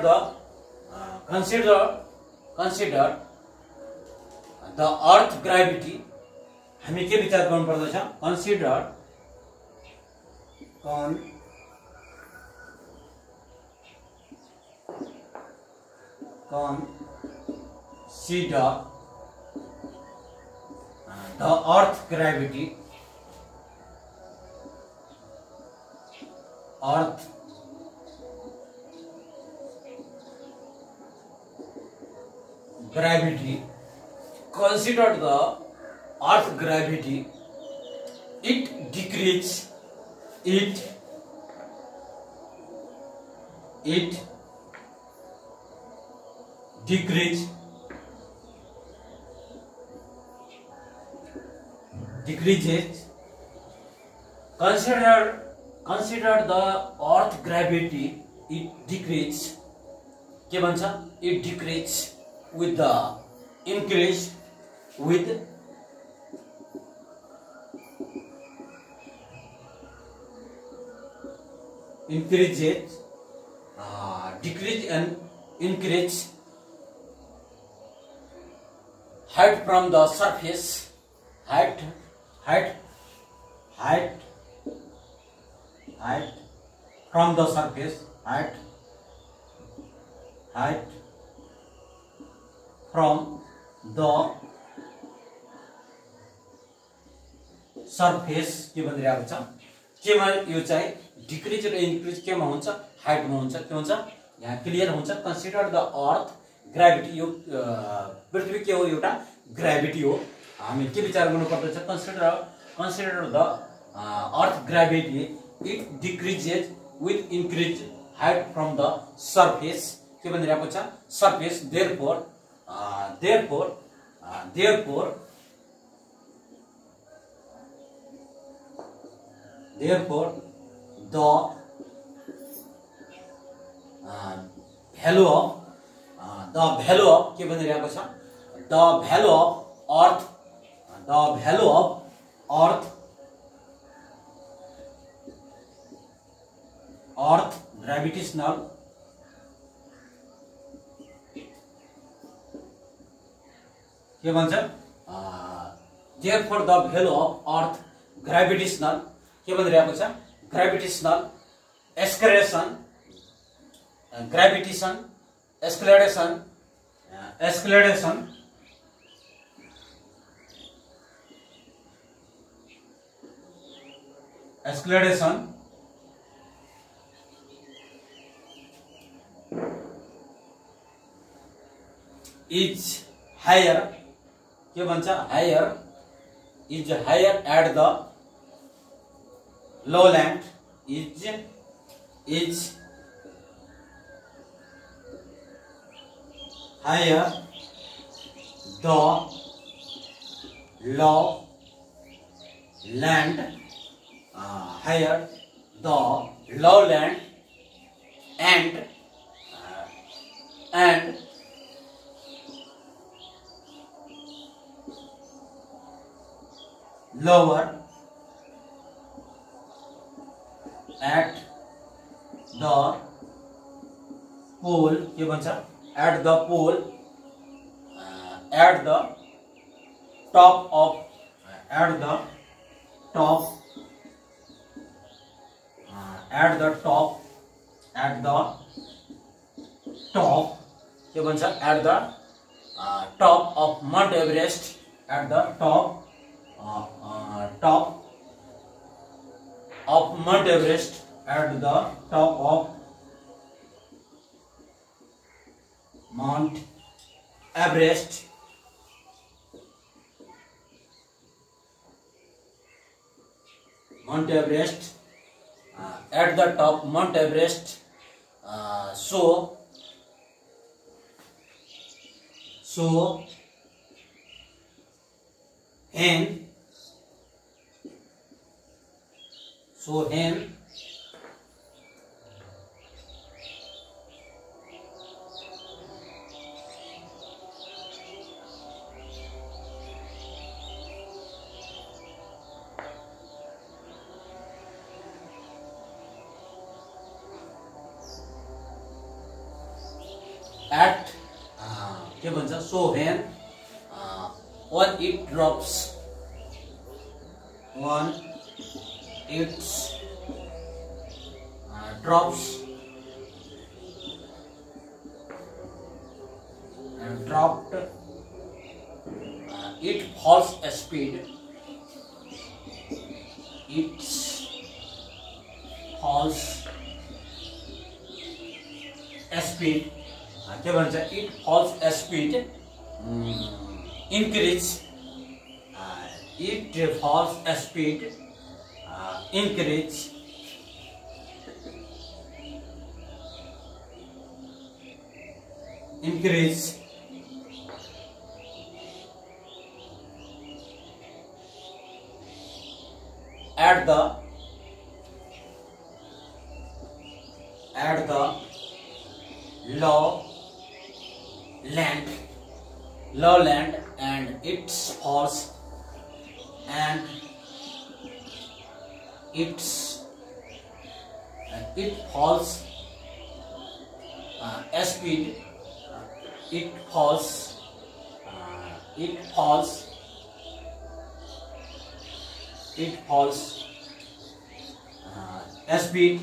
the earth gravity, हामी के विचार गर्नु पर्दछ, consider the earth gravity, consider the earth gravity, it decreases consider the earth gravity, it decreases के भन्छ, it decreases with the increase increases, decrease and increase height from the surface, height from the surface, height from the surface के भनिरहेको छ। केमा यो चाहिँ डिक्रिज र इन्क्रिज केमा हुन्छ, हाइटमा हुन्छ। के हुन्छ यहाँ क्लियर हुन्छ। कन्सिडर द अर्थ ग्राभिटी, यो पृथ्वी के हो, एउटा ग्राभिटी हो। हामी के विचार गर्नु पर्दछ, consider the earth gravity, it decreases with increase height from the surface के भनिरहेको छ, surface. Therefore the value of के भनिरहेको छ, the value of earth gravitational के भन्छ, therefore the value of earth gravitational के भनिरहेको छ, ग्रेभिटेशनल एक्सक्लेरेसन, इज हायर के भन्छ, is higher at the lowland, is higher the lowland, higher the lowland and lower at the pole के भन्छ, at the pole, at the top के भन्छ, at the top of Mount Everest, at the top of Mount Everest, at the top of Mount Everest, at the top Mount Everest, so hen at के भन्छ, so when it drops, dropped, it falls speed, के भन्छ, it falls speed, increase, it falls speed, increase, at the lowland and its falls it falls speed, it falls speed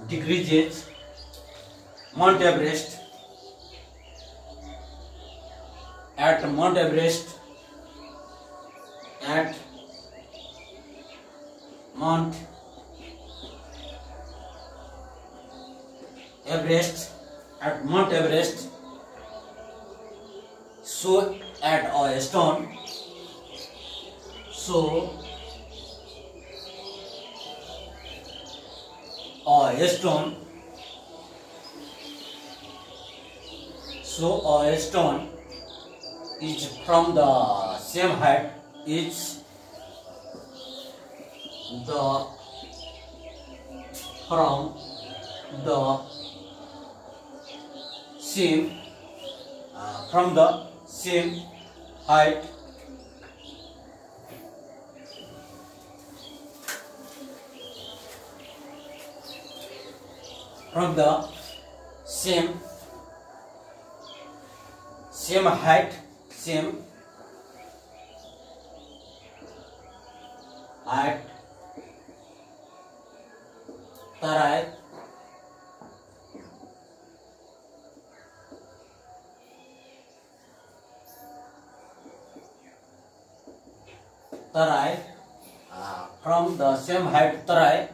decreases. Mount Everest, at Mount Everest, so at a stone, a stone is from the same height, from the same height, Terai, from the same height Terai,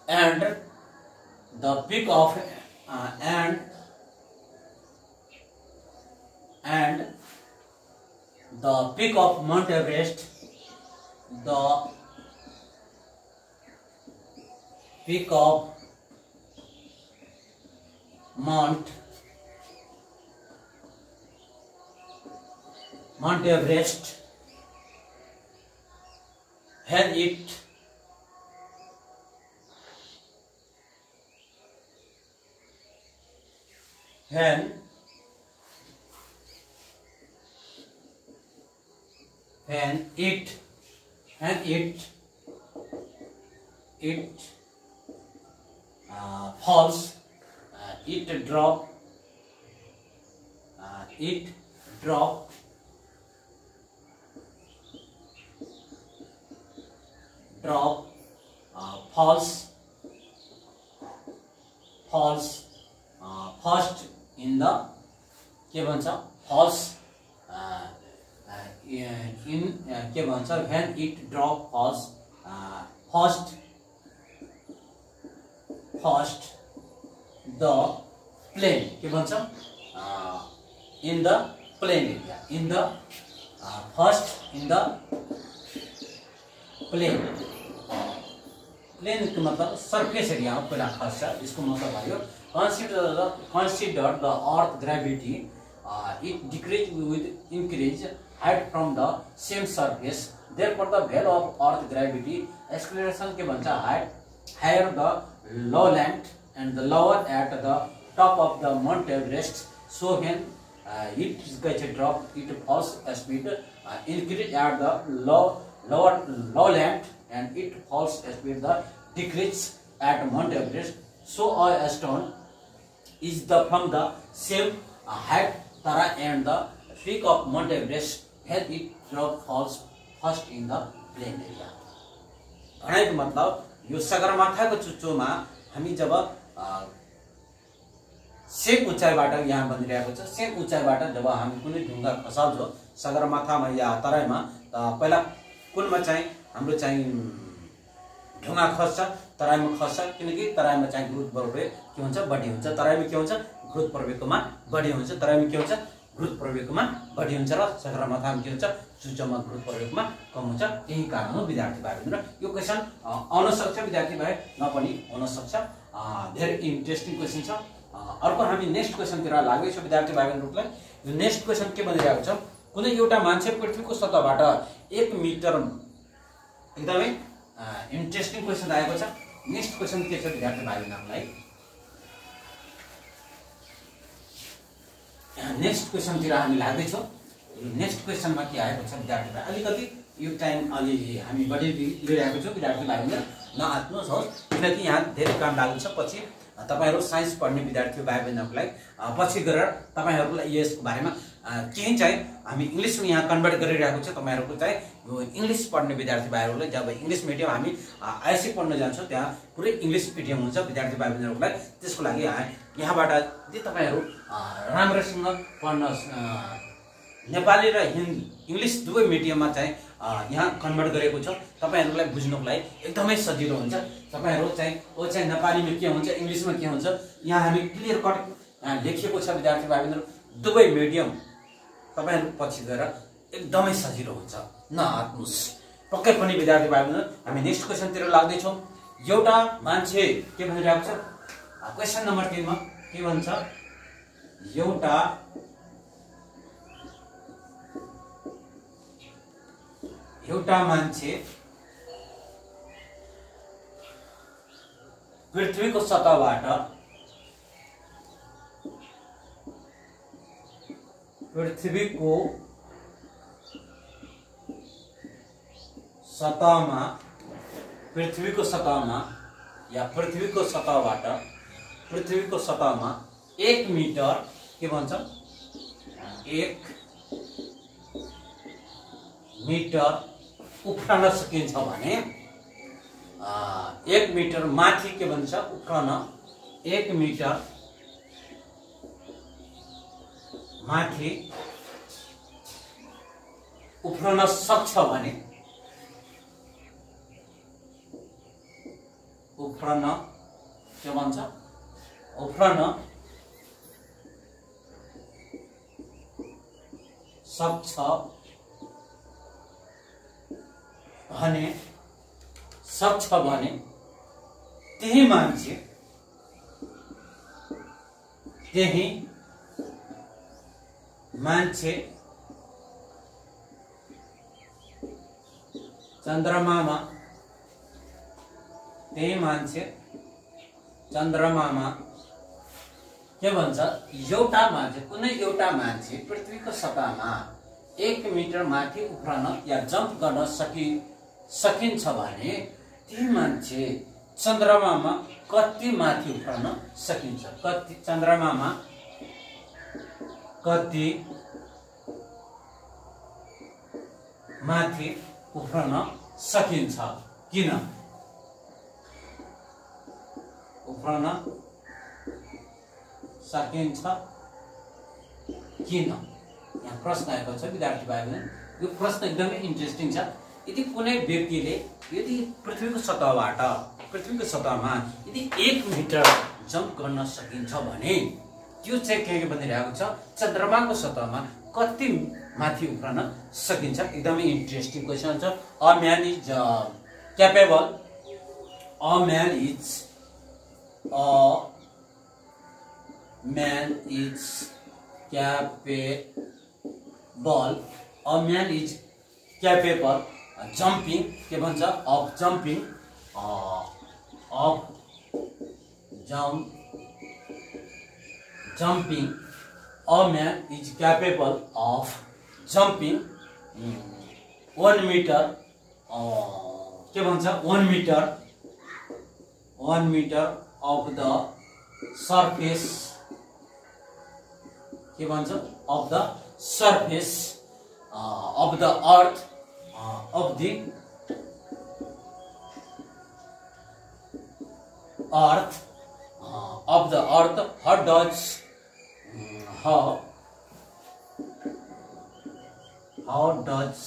and the peak of the peak of Mount Everest, Mount Everest, when it falls, it drop falls first in the के भन्छ falls in के भन्छ when it drop falls first the plane के भन्छ in the plane area, first in the plane का मतलब सरफेस एरिया में पहिला खस्छ। इसको मतलब भयो consider the earth gravity, it decrease with increase height from the same surface, therefore the value of earth gravity acceleration के भन्छ height higher the lowland and the lower at the top of the Mount Everest, so when it gets a drop, it falls speed increase at the lowland and it falls speed the decrease at Mount Everest, so a stone is from the same height Tara and the peak of Mount Everest when it drop falls first in the plain area। भनेको मतलब यो सगरमाथाको चुच्चोमा हामी जब सेम उचाइबाट यहाँ बनिरहेको छ, सेम उचाइबाट जब हामी कुनै ढुङ्गा खसाल्छौँ सगरमाथामा या तराईमा, त पहिला कुनमा चाहिँ हाम्रो चाहिँ ढुङ्गा खस्छ, तराईमा खस्छ, किनकि तराईमा चाहिँ गुरुत्वाकर्षण के हुन्छ बढी हुन्छ, तराईमा के हुन्छ गुरुत्वाकर्षणमा बढी हुन्छ, तराईमा के हुन्छ गुरुत्वाकर्षणमा बढी हुन्छ र सगरमाथामा के हुन्छ चुच्चोमा गुरुत्वाकर्षणमा कम हुन्छ। यही कारण हो विद्यार्थी भाइबन्धु, यो क्वेशन आउन सक्छ विद्यार्थी भाइ नपनि हुन सक्छ, धेरै इन्ट्रेस्टिङ क्वेशन छ। अर्को हामी नेक्स्ट क्वेशनतिर लाग्दैछौँ विद्यार्थी भाइबन्धुलाई। यो नेक्स्ट क्वेशन के भनिरहेको छ, कुनै एउटा मान्छे पृथ्वीको सतहबाट 1 मिटर, एकदमै इन्ट्रेस्टिङ क्वेशन आएको छ। नेक्स्ट क्वेशन के छ विद्यार्थी भाइबन्धुलाई, नेक्स्ट क्वेशनतिर हामी लाग्दैछौँ। नेक्स्ट क्वेसनमा के आएको छ विद्यार्थीलाई अलिकति यो टाइम अलि हामी बढी लिइरहेको छौँ विद्यार्थी भाइले नआत्नुहोस् होस् किनकि यहाँ धेरै काम लागु छ पछि तपाईहरु साइन्स पढ्ने विद्यार्थी भाइ बहिनीहरुलाई पछि गएर तपाईहरुलाई यसको बारेमा केही चाहिँ हामी इंग्लिशमा यहाँ कन्भर्ट गरिरहेको छ तपाईहरुको चाहिँ इंग्लिश पढ्ने विद्यार्थी भाइहरुलाई जब इंग्लिश मिडियम हामी आइएससी पढ्न जान्छौं त्यहाँ पुरै इंग्लिश मिडियम हुन्छ विद्यार्थी भाइ बहिनीहरुलाई त्यसको लागि यहाँबाट यदि तपाईहरु राम्रोसँग पढ्न नेपाली र हिन्दी इंग्लिश दुवै मिडियममा चाहिँ यहाँ कन्भर्ट गरेको छ तपाईहरुलाई बुझ्नको लागि एकदमै सजिलो हुन्छ तपाईहरु चाहिँ ओ चाहिँ नेपालीमा के हुन्छ इंग्लिशमा के हुन्छ यहाँ हामी क्लियर कट लेखिएको छ विद्यार्थी भाइ बहिनीहरु दुवै मिडियम तपाईहरु पछि गएर एकदमै सजिलो हुन्छ नआत्नुस् पक्कै पनि विद्यार्थी भाइ बहिनीहरु हामी नेक्स्ट क्वेशन तिर लाग्दै छौं एउटा मान्छे के भनिरहेको छ क्वेशन नम्बर 3 मा के भन्छ एउटा मान्छे पृथ्वीको सतहबाट पृथ्वीको सतहमा 1 मिटर के भन्छ 1 मिटर उफ्रन सकिन्छ भने 1 मिटर माथि के भन्छ उफ्रन 1 मिटर माथि उफ्रन सक्छ भने उफ्रन के भन्छ उफ्रन सक्छ भने त्यही मान्छे चन्द्रमामा के भन्छ एउटा मान्छे कुनै एउटा मान्छे पृथ्वीको सतहमा 1 मिटर माथि उफ्रन या जम्प गर्न सकिन्छ भने ती मान्छे चन्द्रमामा कति माथि उफ्रन सकिन्छ कति चन्द्रमामा कति माथि उफ्रन सकिन्छ किन उफ्रन सकिन्छ किन यहाँ प्रश्न आएको छ विद्यार्थी भाइ बहिनी यो प्रश्न एकदमै इन्ट्रेस्टिङ छ यदि कुनै व्यक्तिले यदि पृथ्वीको सतहमा यदि 1 मिटर जम्प गर्न सकिन्छ भने त्यो चाहिँ के भनिरहेको छ चन्द्रमाको सतहमा कति माथि उफ्रन सकिन्छ एकदमै इन्ट्रेस्टिङ क्वेशन छ a man is capable a man is capable jumping के भन्छ of jumping a man is capable of jumping 1 meter के भन्छ 1 meter of the surface के भन्छ of the surface of the earth of the earth how does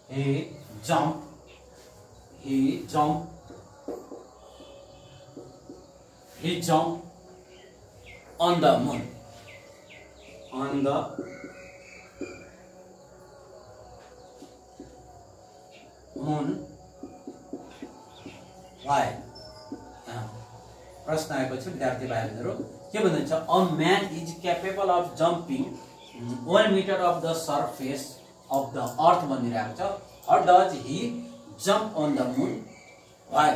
he jump on the moon why प्रश्न आएको छ विद्यार्थी भाइहरु के भन्छ a man is capable of jumping 1 metre of the surface of the earth भनिरहेको छ how does he jump on the moon, why,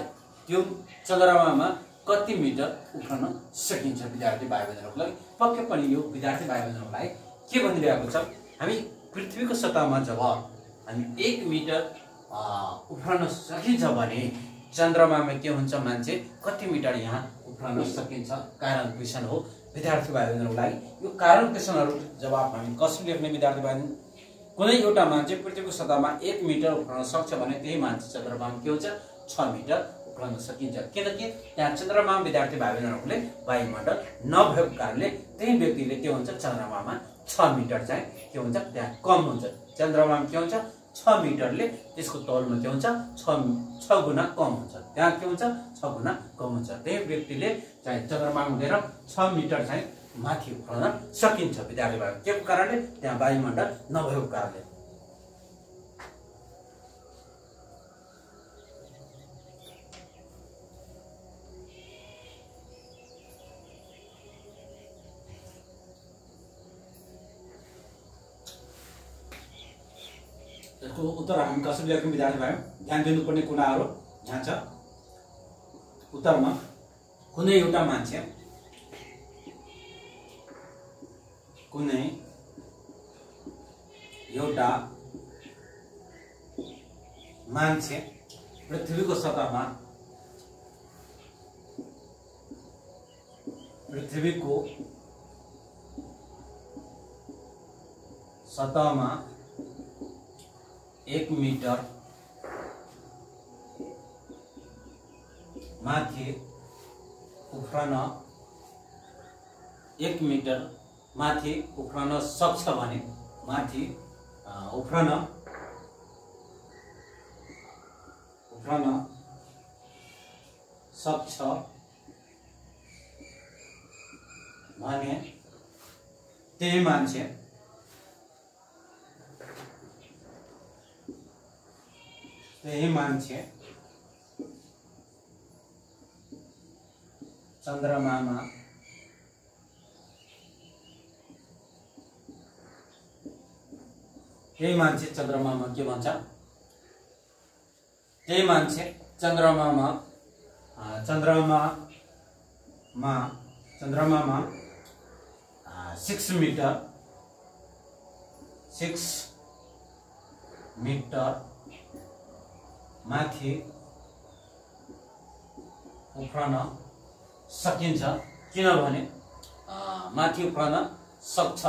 त्यो चन्द्रमामा कति मिटर उफ्रन सकिन्छ। विद्यार्थी भाइ बहिनीहरूको लागि पक्कै पनि यो विद्यार्थी भाइ बहिनीहरूको लागि के भनिरहेको छ, हामी पृथ्वीको सतहमा जब हामी 1 मिटर उफ्रन सकिन्छ भने चन्द्रमामा के हुन्छ, मान्छे कति मिटर यहाँ उफ्रन सकिन्छ। कारण क्वेसन हो विद्यार्थी भाइ बहिनीहरूको लागि। यो कारण क्वेसनहरू जवाब हामी कसरी लेख्ने विद्यार्थी भाइ बहिनी, कुनै एउटा मान्छे पृथ्वीको सतहमा 1 मिटर उफ्रन सक्छ भने त्यही मान्छे चन्द्रमामा के हुन्छ 6 मिटर उफ्रन सकिन्छ। किनकि त्यहाँ चन्द्रमामा विद्यार्थी भाइ बहिनीहरूले वायुमण्डल नभएको कारणले त्यही व्यक्तिले के हुन्छ चन्द्रमामा 6 मिटर चाहिँ के हुन्छ त्यहाँ कम हुन्छ। चन्द्रमामा के हुन्छ 6 मिटरले त्यसको तौलमा के हुन्छ 6 गुना कम हुन्छ। त्यहाँ के हुन्छ 6 गुना कम हुन्छ। त्यही व्यक्तिले चाहिँ चन्द्रमामा गएर 6 मिटर चाहिँ माथि उफ्रन सकिन्छ विद्यार्थी भाइ। के कारणले त्यहाँ वायुमण्डल नभएको कारणले। यसको उत्तर हामी कसरी लेख्यौं विद्यार्थी भाइ, ध्यान दिनुपर्ने कुराहरू यहाँ छ। उत्तरमा कुनै एउटा मान्छे पृथ्वीको सतहमा 1 मिटर माथि उफ्रन 1 मिटर माथि उफ्रन सक्छ भने माथि उफ्रन सक्छ भने त्यही मान्छे चन्द्रमामा त्यही मान्छे चन्द्रमामा के भन्छ, त्यही मान्छे चन्द्रमामा 6 मिटर माथि उफ्रन सकिन्छ। किनभने माथि उफ्रन सक्छ,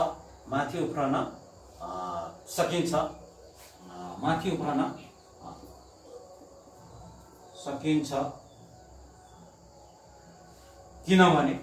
माथि उफ्रन सकिन्छ, माथि उफ्रन सकिन्छ। किनभने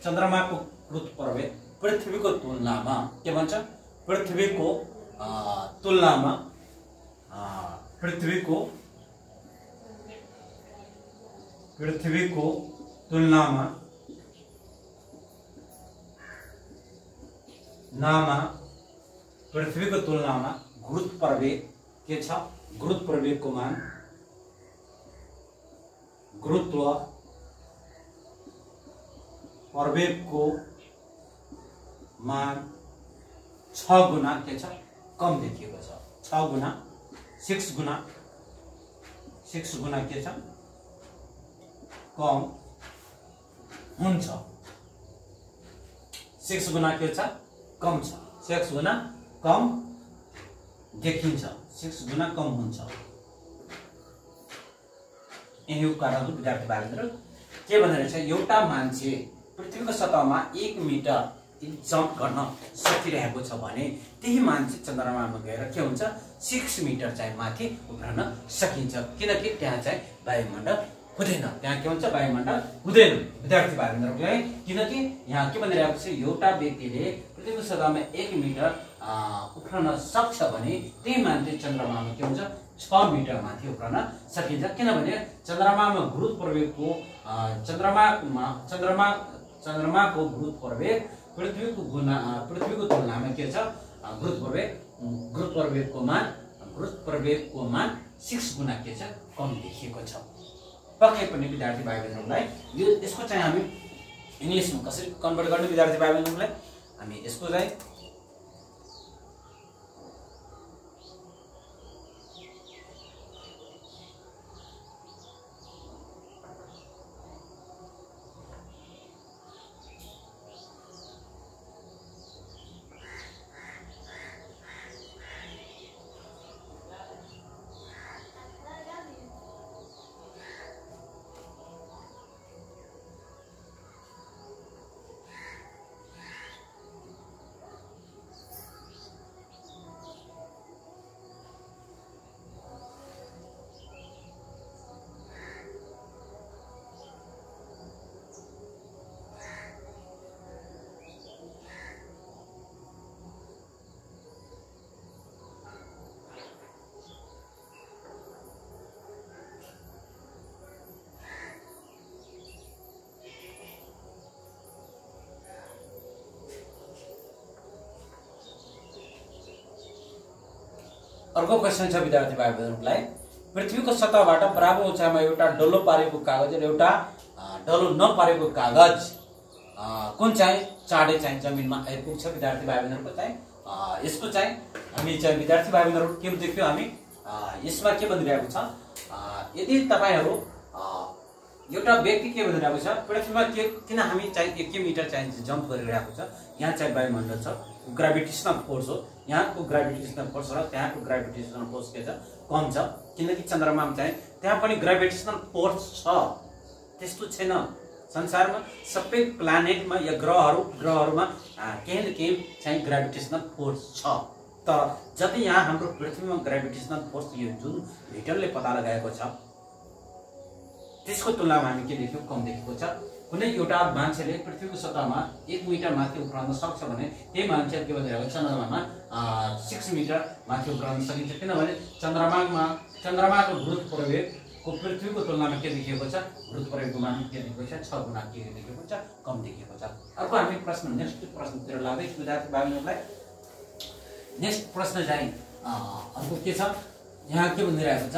चन्द्रमाको गुरुत्वाकर्षण पृथ्वीको तुलनामा के भन्छ, पृथ्वीको तुलनामा गुरुत्वाकर्षण के छ, गुरुत्वाकर्षणको मान 6 गुना के छ कम देखिएको छ। 6 गुना 6 गुना के छ कम हुन्छ। 6 गुना के छ कम छ, 6 गुना कम देखिन्छ, 6 गुना कम हुन्छ। यही कारण विद्यार्थी भाइहरु के भनिरहेछ, एउटा मान्छे पृथ्वीको सतहमा 1 मिटर जम्प गर्न सकिरहेको छ भने त्यही मान्छे चन्द्रमामा गएर के हुन्छ 6 मिटर चाहिँ माथि उफ्रन सकिन्छ। किनकि त्यहाँ चाहिँ वायुमण्डल हुँदैन, त्यहाँ के हुन्छ वायुमण्डल हुँदैन विद्यार्थी भाइहरुलाई। किनकि यहाँ के भनिरहेको छ, एउटा व्यक्तिले पृथ्वीको सतहमा 1 मिटर उफ्रन सक्छ भने त्यही माथि चन्द्रमामा के हुन्छ 6 मिटर माथि उफ्रन सकिन्छ। किनभने चन्द्रमामा गुरुत्व प्रवेगको चन्द्रमाको गुरुत्व प्रवेग पृथ्वीको तुलनामा के छ गुरुत्व प्रवेगको मान 6 गुणा के छ कम देखिएको छ। पक्कै पनि विद्यार्थी भाइ बहिनीहरूलाई यसको चाहिँ हामी इङ्ग्लिसमा कसरी कन्भर्ट गर्ने विद्यार्थी भाइ बहिनीहरूलाई हामी यसको चाहिँ अर्को क्वेशन छ विद्यार्थी भाइ बहिनीहरूलाई पृथ्वीको सतहबाट बराबर उचाइमा एउटा डल्लो पारेको कागज र एउटा डल्लो नपारेको कागज कुन चाहिँ चाँडै चाहिँ जमिनमा आइपुग्छ विद्यार्थी भाइ बहिनीहरूको चाहिँ यसको चाहिँ हामी चाहिँ विद्यार्थी भाइ बहिनीहरू के देख्यौँ हामी यसमा के भनिरहेको छ यदि तपाईहरु एउटा व्यक्ति के भनिरहेको छ पृथ्वीमा के किन हामी चाहिँ 1 मिटर चाहिँ जम्प गरिरहेको छ यहाँ चाहिँ वायुमण्डल छ ग्रेभिटेशनल फोर्स हो यहाँको ग्रेभिटेशनल फोर्स र त्यहाँको ग्रेभिटेशनल फोर्स के छ कम छ किनकि चन्द्रमामा चाहिँ त्यहाँ पनि ग्रेभिटेशनल फोर्स छ त्यस्तो छैन संसारमा सबै प्लानेटमा या ग्रहहरुमा केही न केही चाहिँ ग्रेभिटेशनल फोर्स छ तर जति यहाँ हाम्रो पृथ्वीमा ग्रेभिटेशनल फोर्स यो जुन न्युटनले पत्ता लगाएको छ त्यसको तुलनामा हामी के देख्यौं कम देखेको छ कुनै एउटा मान्छेले पृथ्वीको सतहमा 1 मिटर माथि उफ्रन सक्छ भने त्यही मान्छे के भनिरहेको छ चन्द्रमामा 6 मिटर माथि उफ्रन सकिन्छ किनभने चन्द्रमाको गुरुत्व प्रवेगको पृथ्वीको तुलनामा के देखिएको छ गुरुत्व प्रवेगको मान के देखिएको छ 6 गुणा के देखिएको छ कम देखिएको छ। अर्को हामी नेक्स्ट प्रश्नतिर लाग्दै विद्यार्थी भाइहरूलाई नेक्स्ट प्रश्न चाहिँ अर्को के छ यहाँ के भनिरहेको छ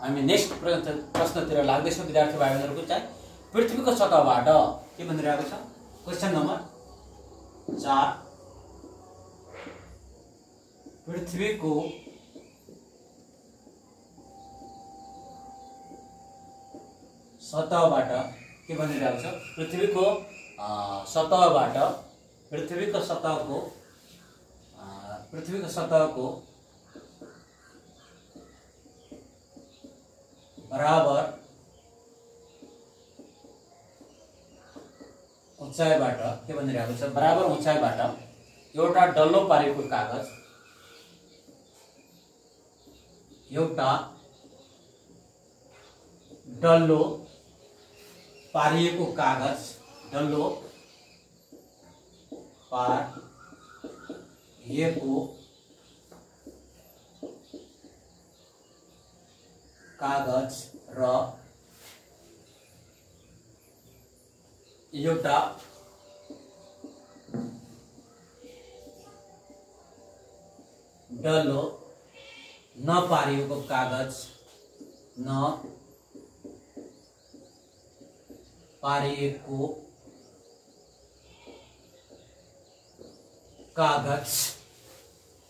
हामी नेक्स्ट प्रश्नतिर लाग्दैछौँ विद्यार्थी भाइहरूको चाहिँ पृथ्वीको सतहबाट के भनिरहेको छ क्वेशन नम्बर 4 पृथ्वीको सतहबाट के भनिरहेको छ पृथ्वीको सतहको बराबर उचाइबाट के भनिरहेको छ बराबर उचाइबाट एउटा डल्लो पारेको कागज एउटा डल्लो पारिएको कागज डल्लो पारिएको कागज र एउटा डल्लो नपारिएको कागज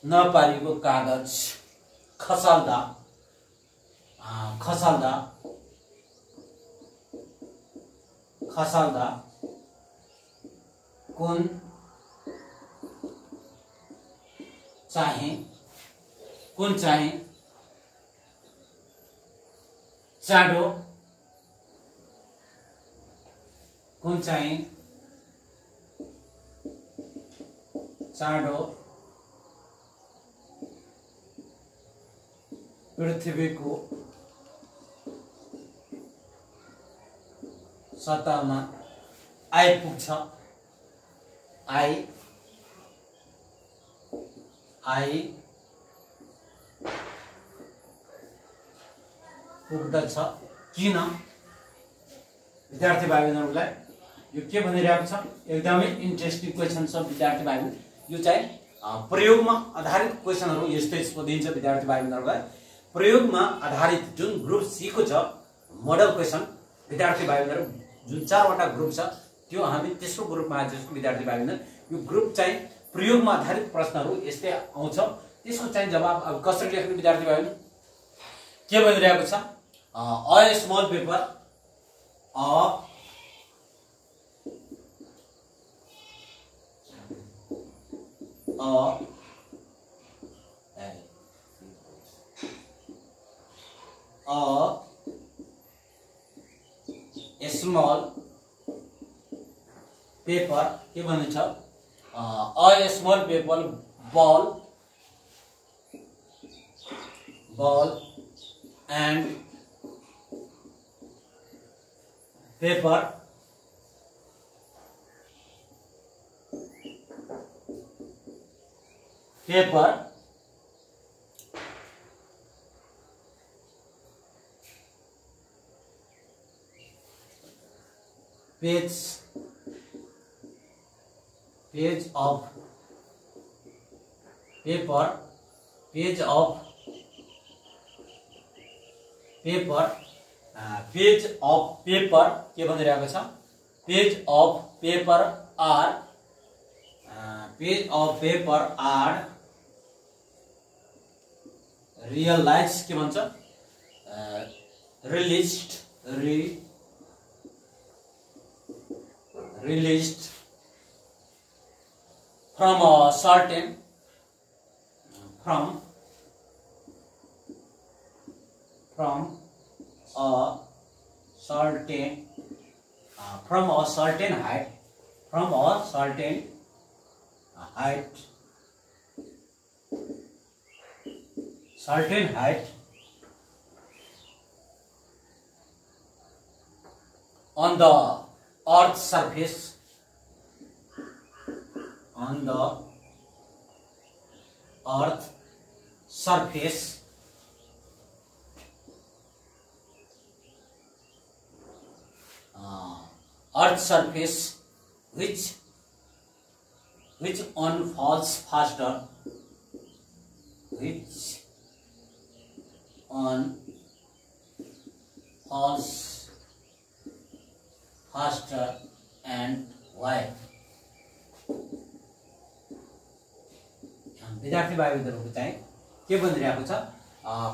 नपारिएको कागज खसाल्दा कुन चाहिँ चाँडो पृथ्वीको सतहमा आइपुग्छ पुग्दछ किन? विद्यार्थी भाइ बहिनीहरूलाई यो के भनिरहेको छ? एकदमै इन्ट्रेस्टिङ क्वेसन छ विद्यार्थी भाइ बहिनी। यो चाहिँ प्रयोगमा आधारित क्वेसनहरू यस्तो दिन्छ विद्यार्थी भाइ बहिनीहरूलाई। प्रयोगमा आधारित जुन ग्रुप सी को छ मोडल क्वेसन विद्यार्थी भाइ बहिनीहरू जुन 4 वटा ग्रुप छ त्यो हामी तेस्रो ग्रुपमा आजको विद्यार्थी भाइ बहिनी यो ग्रुप चाहिँ प्रयोगमा आधारित प्रश्नहरू यस्तै आउँछ। त्यसको चाहिँ जवाब अब कसरी लेख्ने विद्यार्थी भाइ बहिनी के भनिरहेको छ? A small paper small paper के भनिन्छ? Small paper ball and paper page of paper page of paper के भनिरहेको छ? Page of paper are realise के भन्छ? रिलिज्ड from a certain height on the earth surface which unfolds faster and why? विद्यार्थी भाइ बहिनीहरुको चाहिँ के भनिरहेको छ?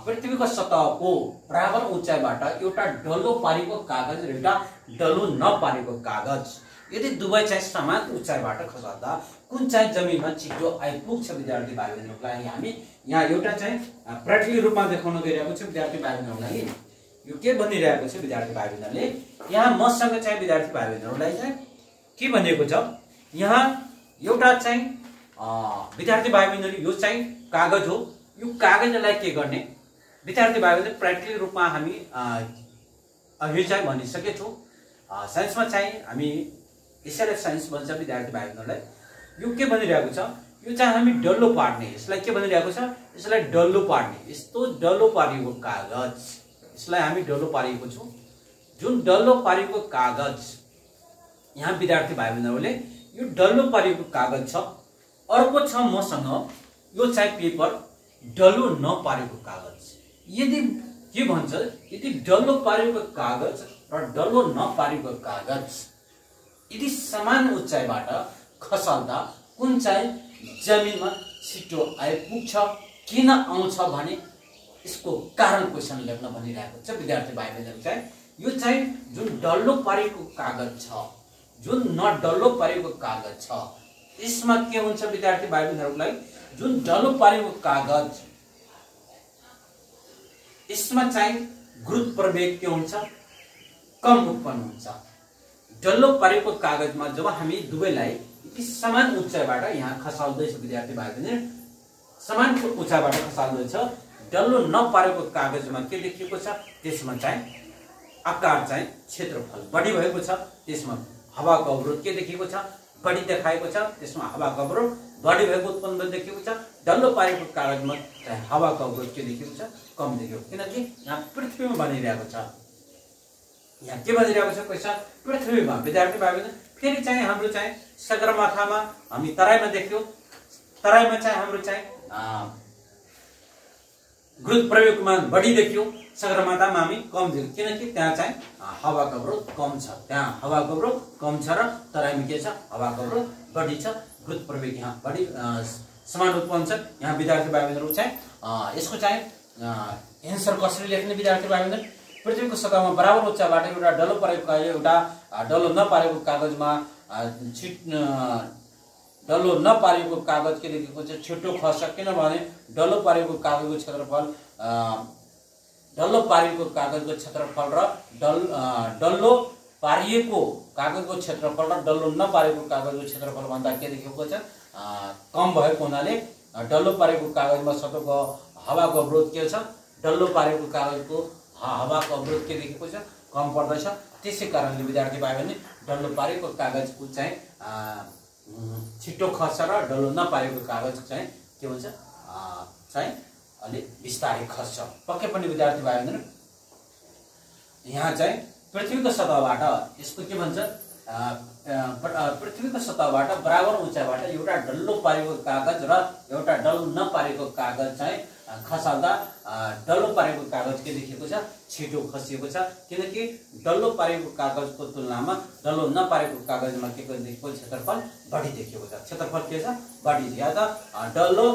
पृथ्वीको सतहको बराबर उचाइबाट एउटा डल्लो पारेको कागज र एउटा डल्लो नपारेको कागज यदि दुवै चाहिँ समान उचाइबाट खसाल्दा कुन चाहिँ जमिनमा छिटो आइपुग्छ? विद्यार्थी भाइ बहिनीहरुलाई हामी यहाँ एउटा चाहिँ प्र्याक्टिकल रूपमा देखाउन गइरहेको छु विद्यार्थी भाइ बहिनीहरुलाई। यो के भनिरहेको छ विद्यार्थी भाइ बहिनीहरुले? यहाँ मसँग चाहिँ विद्यार्थी भाइ बहिनीहरुलाई चाहिँ के भनिएको छ? यहाँ एउटा चाहिँ विद्यार्थी भाइ बहिनीहरु यो चाहिँ कागज हो। यो कागजलाई के गर्ने विद्यार्थी भाइ बहिनी प्र्याक्टिकल रूपमा हामी अघि चाहिँ भनिसके छु। साइन्समा चाहिँ हामी एसएलएफ साइन्स भन्छ विद्यार्थी भाइ बहिनीहरुलाई। यो के भनिरहेको छ? यो चाहिँ हामी डल्लो पार्ने, यसलाई के भनिरहेको छ? यसलाई डल्लो पार्ने। यस्तो डल्लो पारिएको कागज, यसलाई हामी डल्लो पारेको छौं। जुन डल्लो पारेको कागज यहाँ विद्यार्थी भाइ बहिनीहरुले यो डल्लो पारेको कागज छ। अर्को छ मसँग यो चाहिँ पेपर डल्लो नपारेको कागज। यदि के भन्छ? यदि डल्लो पारेको कागज र डल्लो नपारेको कागज यदि समान उचाइबाट खसाल्दा कुन चाहिँ जमिनमा छिटो आइपुग्छ? किन आउँछ भने यसको कारण क्वेशन लेख्न भनिरहेको छ विद्यार्थी भाइ बहिनीहरु। चाहिँ यो चाहिँ जुन डल्लो पारेको कागज छ, जुन नडल्लो पारेको कागज छ, यसमा के हुन्छ विद्यार्थी भाइ बहिनीहरुलाई? जुन डल्लो पारेको कागज यसमा चाहिँ गुरुत्व प्रवेग के हुन्छ? कम उत्पन्न हुन्छ। डल्लो पारेको कागजमा जब हामी दुवैलाई यति समान उचाइबाट यहाँ खसाल्दैछ विद्यार्थी भाइ बहिनी, समान उचाइबाट खसाल्दैछ, डल्लो नपारेको कागजमा के देखिएको छ, त्यसमा चाहिँ आकार चाहिँ क्षेत्रफल बढी भएको छ, त्यसमा हावाको अवरोध के देखिएको छ, बढी देखाएको छ, त्यसमा हावाको अवरोध बढी भएको उत्पन्न देखिएको छ। डल्लो पारेको कागजमा चाहिँ हावाको अवरोध के देखिएको छ, कम देखिएको, किनकि यहाँ पृथ्वीमा भनिरहेको छ। यहाँ के भनिरहेको छ क्वेशन, पृथ्वीमा। विद्यार्थी भाइबहरु फेरि चाहिँ हाम्रो चाहिँ सगरमाथामा हामी तराईमा देख्यौं, तराईमा चाहिँ हाम्रो चाहिँ गुरुत्व प्रयोगमान बढी देखियो, सगरमाथामा हामी कम देख्यौं, किनकि त्यहाँ चाहिँ हावाको अवरोध कम छ, त्यहाँ हावाको अवरोध कम छ र तराईमा के छ, हावाको अवरोध बढी छ, गुरुत्व प्रवेग यहाँ बढी समान उत्पन्न छ। यहाँ विद्यार्थी भाइबहरु चाहिँ यसको चाहिँ एन्सर कसरी लेख्ने विद्यार्थी भाइबहरु, पृथ्वीको सतहमा बराबर उचाइबाट एउटा डल्लो पारेको कागज एउटा डल्लो नपारेको कागजमा डल्लो नपारेको कागज के देखिएको छ, छिटो खस्छ, किनभने डल्लो पारेको कागजको क्षेत्रफल डल्लो पारेको कागजको क्षेत्रफल र डल्लो पारिएको कागजको क्षेत्रफल र डल्लो नपारेको कागजको क्षेत्रफल भन्दा के देखिएको छ, कम भएको हुनाले डल्लो पारेको कागजमा सतहको हावाको अवरोध के छ, डल्लो पारेको कागजको हावाको अवरोध के देखिएको छ, कम पर्दछ। त्यसै कारणले विद्यार्थी भाइबहरुले डल्लो पारेको कागजको चाहिँ छिटो खस्छ र डल्लो नपारेको कागज चाहिँ के हुन्छ, चाहिँ अलि बिस्तारै खस्छ। पक्कै पनि विद्यार्थी भाइबहरु यहाँ चाहिँ पृथ्वीको सतहबाट यसको के भन्छ, पृथ्वीको सतहबाट बराबर उचाइबाट एउटा डल्लो पारेको कागज र एउटा डल्लो नपारेको कागज चाहिँ खसाल्दा डल्लो पारेको कागज के देखिएको छ, छिटो खसिएको छ, किनकि डल्लो पारेको कागजको तुलनामा डल्लो नपारेको कागजमा के देखिएको, क्षेत्रफल बढी देखिएको छ। क्षेत्रफल के छ, बढी छ। या त डल्लो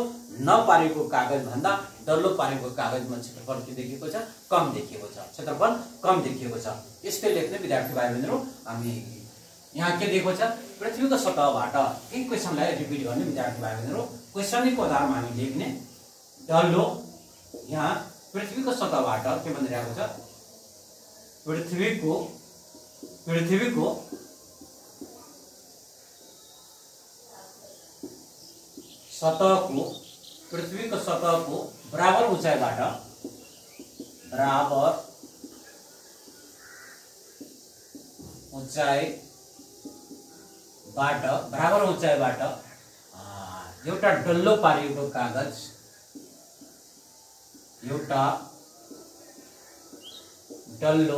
नपारेको कागज भन्दा डल्लो पारेको कागजमा क्षेत्रफल के देखिएको छ, कम देखिएको छ, क्षेत्रफल कम देखिएको छ। यसले लेख्ने विद्यार्थी भाइबहरु हामी यहाँ के दिएको छ, पृथ्वीको सतहबाट एक क्वेशनलाई रिपिट गर्ने विद्यार्थी भाइबहरु, क्वेशनको आधारमा हामी लेख्ने डल्लो, यहाँ पृथ्वीको सतहबाट के भनिरहेको छ, पृथ्वीको सतहको बराबर उचाइबाट एउटा डल्लो पारिएको कागज, एउटा डल्लो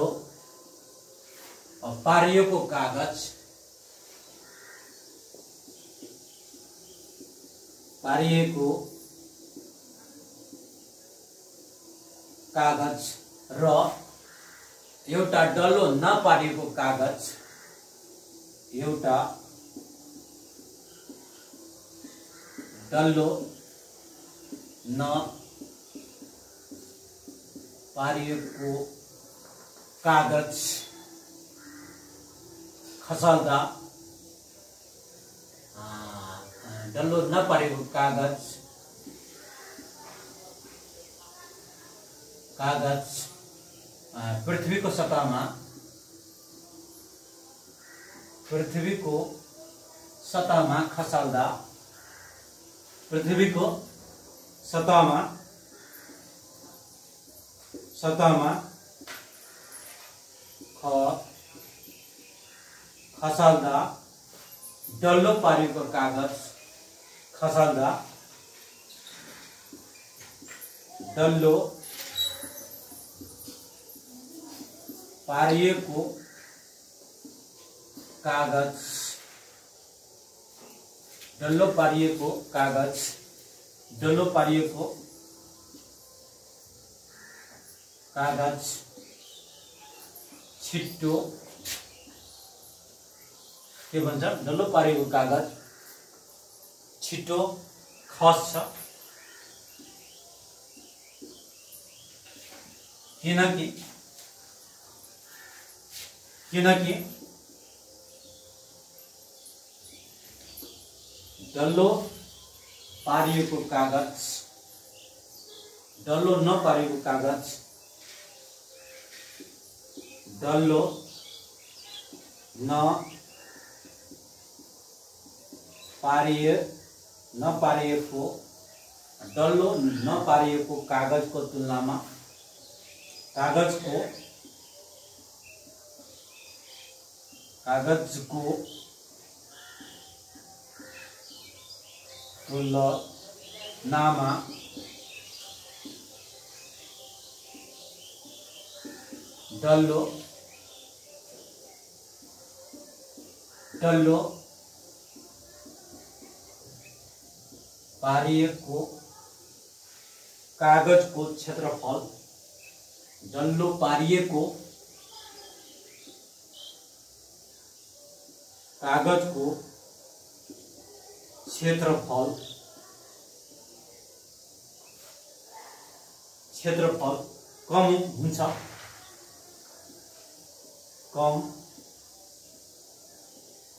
पारिएको कागज र एउटा डल्लो नपारिएको कागज, एउटा डल्लो नपारिएको कागज खसाल्दा डल्लो नपारेको कागज पृथ्वीको सतहमा खसाल्दा पृथ्वीको सतहमा खसाल्दा डल्लो पारेको कागज खसाल्दा डल्लो पारिएको कागज छिटो के भन्छ, डल्लो पारेको कागज छिटो खस्छ, किनकि डल्लो पारिएको कागज डल्लो नपारेको कागज डल्लो डल्लो नपारिएको कागजको तुलनामा कागजको तुलनामा डल्लो पारिएको कागजको क्षेत्रफल डल्लो पारिएको कागजको क्षेत्रफल कम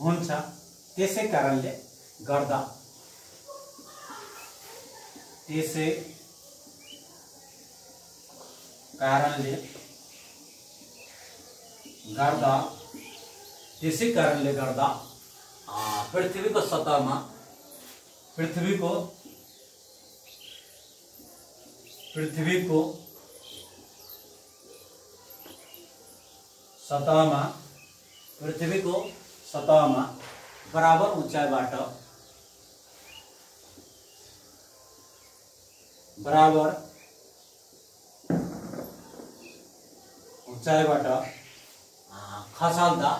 हुन्छ त्यसै कारणले गर्दा पृथ्वीको सतहमा बराबर उँचाइबाट खसाल्दा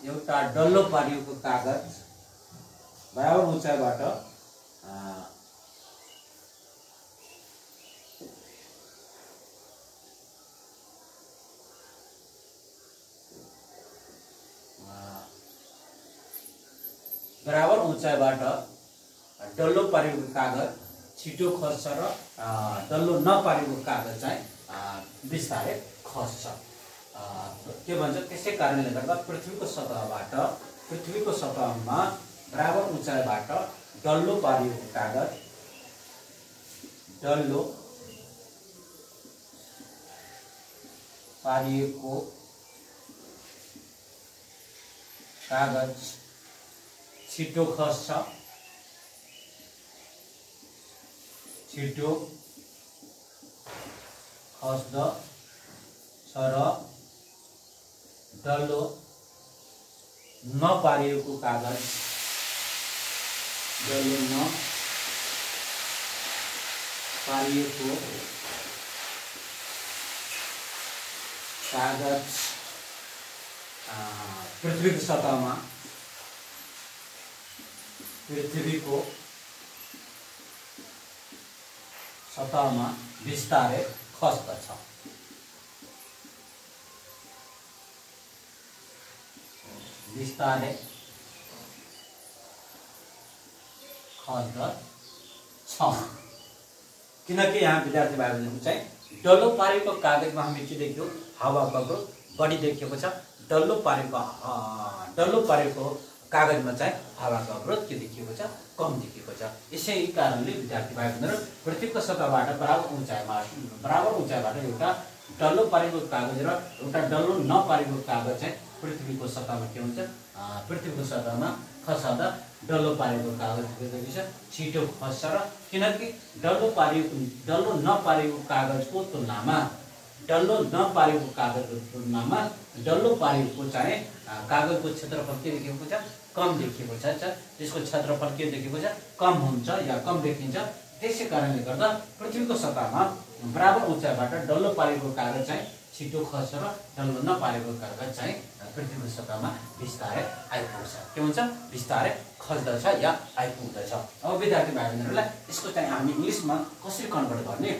एउटा डल्लो पारिएको कागज डल्लो पारिएको कागज छिटो खस्छ र डल्लो नपारेको कागज चाहिँ बिस्तारै खस्छ। के भन्छ त्यसै कारणले गर्दा पृथ्वीको सतहमा बराबर उँचाइबाट डल्लो पारिएको कागज छिटो खस्छ र डल्लो नपारिएको कागज पृथ्वीको सतहमा बिस्तारै खस्दछ। किनकि यहाँ विद्यार्थी भाइ बहिनीहरु चाहिँ डल्लो पारेको कागजमा हामीले के देख्यौं, हावाको अवरोध बढी देखिएको छ। डल्लो पारेको कागजमा चाहिँ हावाको अवरोध के देखिएको छ, कम देखिएको छ। यसै कारणले विद्यार्थी भाइ बहिनीहरु पृथ्वीको सतहबाट बराबर उँचाइबाट एउटा डल्लो पारेको कागज र एउटा डल्लो नपारेको कागज चाहिँ पृथ्वीको सतहमा के हुन्छ, पृथ्वीको सतहमा खस्दा डल्लो पारेको कागज छिटो खस्छ र किनकि डल्लो नपारेको कागजको तुलनामा डल्लो पारेको चाहिँ कागजको क्षेत्रफल के देखिएको छ, कम देखिएको छ। त्यसको क्षेत्रफल के देखिएको छ, कम हुन्छ या कम देखिन्छ। त्यसै कारणले गर्दा पृथ्वीको सतहमा बराबर उँचाइबाट डल्लो पारेको कागज चाहिँ छिटो खस्छ र डल्लो नपारेको कागज चाहिँ पृथ्वीको सतहमा बिस्तारै आइपुग्छ। के हुन्छ, बिस्तारै खस्दछ या आइपुग्दछ। अब विद्यार्थी भाइ बहिनीहरुलाई यसको चाहिँ हामी इंग्लिशमा कसरी कन्भर्ट गर्ने,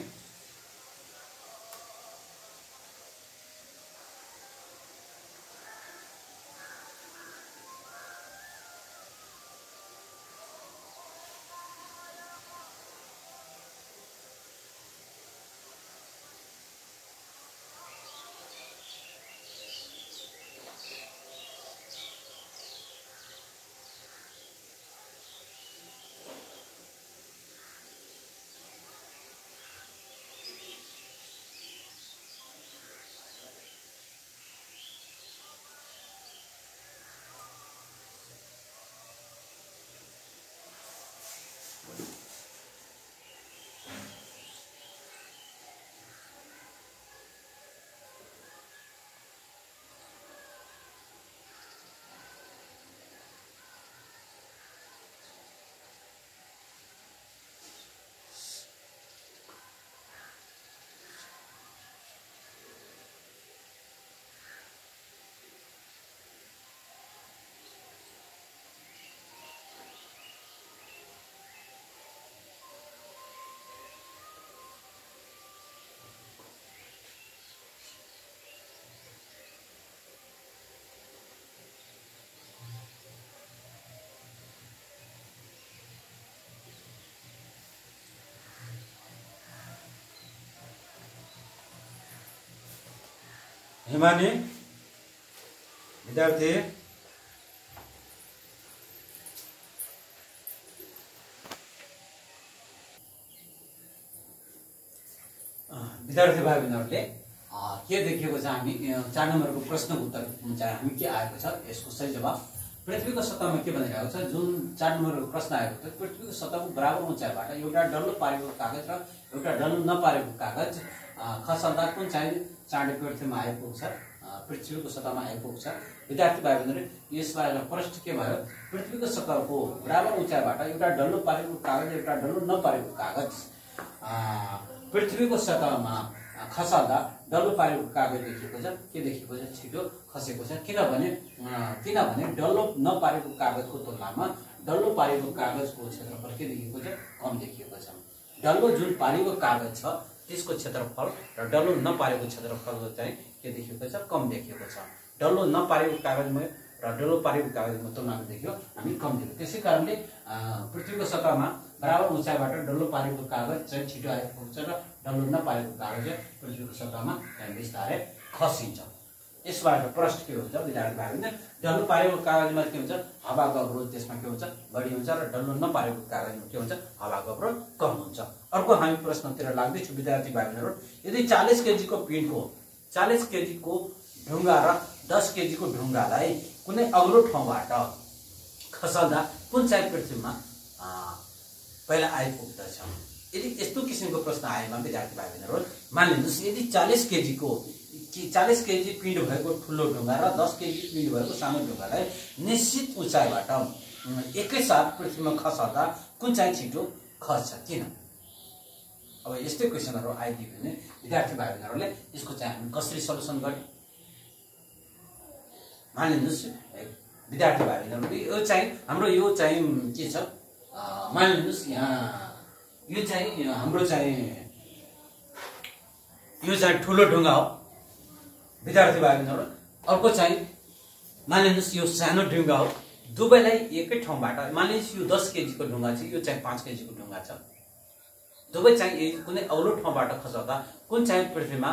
हिमानी विद्यार्थी विद्यार्थी भाइ बहिनीहरूले के देखिएको छ हामी 4 नम्बरको प्रश्नको उत्तर चाहिँ हामी के आएको छ यसको सही जवाब पृथ्वीको सतहमा के भनिरहेको छ जुन 4 नम्बरको प्रश्न आएको छ पृथ्वीको सतहको बराबर उचाइबाट एउटा डल्लो पारेको कागज र एउटा डल्लो नपारेको कागज खसाल्दा कुन चाहिँ चाँडै पृथ्वीमा आइपुग्छ पृथ्वीको सतहमा आइपुग्छ विद्यार्थी भाइ बहिनीहरूले यसबाट प्रश्न के भयो पृथ्वीको सतहको बराबर उचाइबाट एउटा डल्लो पारेको कागज एउटा डल्लो नपारेको कागज पृथ्वीको सतहमा खसाल्दा डल्लो पारेको कागज देखिएको छ के देखिएको छ छिटो खसेको छ किनभने डल्लो नपारेको कागजको तुलनामा डल्लो पारेको कागजको क्षेत्रफल के देखिएको छ कम देखिएको छ डल्लो जुन पारेको कागज छ त्यसको क्षेत्रफल र डल्लो नपारेको क्षेत्रफलको चाहिँ के देखिएको छ कम देखिएको छ डल्लो नपारेको कागजमा र डल्लो पारेको कागजमा तुलनामा देखियो हामी कम देखियो त्यसै कारणले पृथ्वीको सतहमा बराबर उचाइबाट डल्लो पारेको कागज चाहिँ छिटो आइपुग्छ र डल्लो नपारेको कागज चाहिँ पृथ्वीको सतहमा चाहिँ बिस्तारै खसिन्छ यसबाट प्रश्न के हुन्छ विद्यार्थी भाइ बहिनी डल्लो पारेको कागजमा के हुन्छ हावाको अवरोध त्यसमा के हुन्छ बढी हुन्छ र डल्लो नपारेको कागजमा के हुन्छ हावाको अवरोध कम हुन्छ अर्को हामी प्रश्नतिर लाग्दैछौँ विद्यार्थी भाइ बहिनीहरू यदि 40 केजीको पिण्डको 40 केजीको ढुङ्गा र 10 केजीको ढुङ्गालाई कुनै अग्लो ठाउँबाट खसाल्दा कुन चाहिँ पृथ्वीमा पहिला आइपुग्दछ यदि यस्तो किसिमको प्रश्न आएमा विद्यार्थी भाइ बहिनीहरू मानिलिनुहोस् यदि 40 केजी पिण्ड भएको ठुलो ढुङ्गा र 10 केजी पिण्ड भएको सानो ढुङ्गालाई निश्चित उचाइबाट एकैसाथ पृथ्वीमा खसाल्दा कुन चाहिँ छिटो खस्छ किन अब यस्तै क्वेसनहरू आइदियो भने विद्यार्थी भाइ बहिनीहरूले यसको चाहिँ हामी कसरी सल्युसन गर्ने मानिलिनुहोस् विद्यार्थी भाइ बहिनीहरू यो चाहिँ हाम्रो यो चाहिँ के छ मानिलिनुहोस् यहाँ यो चाहिँ हाम्रो चाहिँ यो चाहिँ ठुलो ढुङ्गा हो विद्यार्थी भाइ बहिनीहरू अर्को चाहिँ मानिलिनुहोस् यो सानो ढुङ्गा हो दुवैलाई एकै ठाउँबाट मानिलिनुहोस् यो 10 केजीको ढुङ्गा छ यो चाहिँ 5 केजीको ढुङ्गा छ दुवै चाहिँ कुनै अग्लो ठाउँबाट खसाल्दा कुन चाहिँ पृथ्वीमा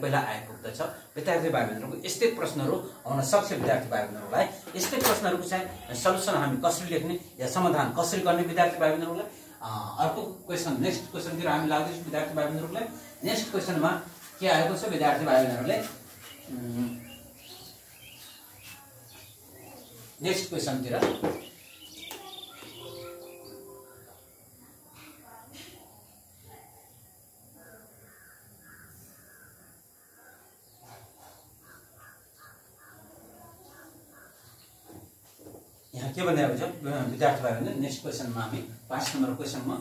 पहिला आइपुग्दछ विद्यार्थी भाइ बहिनीहरूको यस्तै प्रश्नहरू आउन सक्छ विद्यार्थी भाइ बहिनीहरूलाई यस्तै प्रश्नहरूको चाहिँ सल्युसन हामी कसरी लेख्ने या समाधान कसरी गर्ने विद्यार्थी भाइ बहिनीहरूलाई अर्को क्वेसन नेक्स्ट क्वेसनतिर हामी लाग्दैछौँ विद्यार्थी भाइ बहिनीहरूलाई नेक्स्ट क्वेसनमा के आएको छ विद्यार्थी भाइ बहिनीहरूले नेक्स्ट क्वेसनतिर यहाँ के भनिरहेको छ विद्यार्थी भाइ बहिनी नेक्स्ट क्वेसनमा हामी 5 नम्बर क्वेसनमा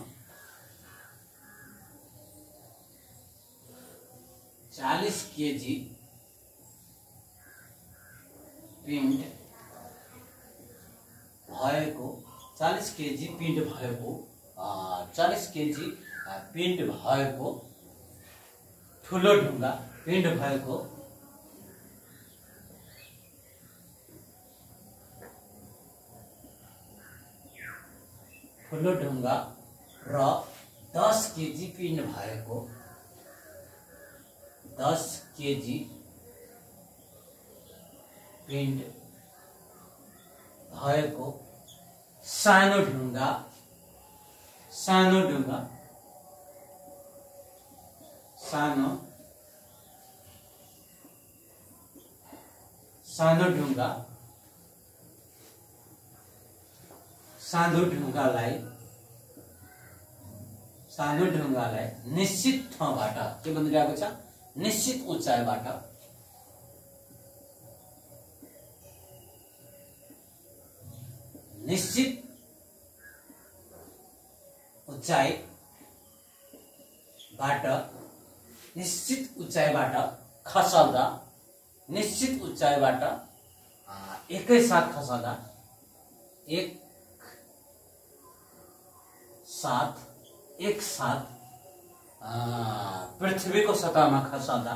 40 केजी पिण्ड भएको 40 केजी पिण्ड भएको ठुलो ढुङ्गा पिण्ड भएको ठुलो ढुङ्गा र 10 केजी पिण्ड भएको 10 केजी पिण्ड भएको सानो ढुङ्गा सानो ढुङ्गालाई निश्चित ठाउँबाट के भनिरहेको छ निश्चित उचाइबाट निश्चित उचाइबाट खसाल्दा एकैसाथ खसाल्दा एक साथ पृथ्वीको सतहमा खसाल्दा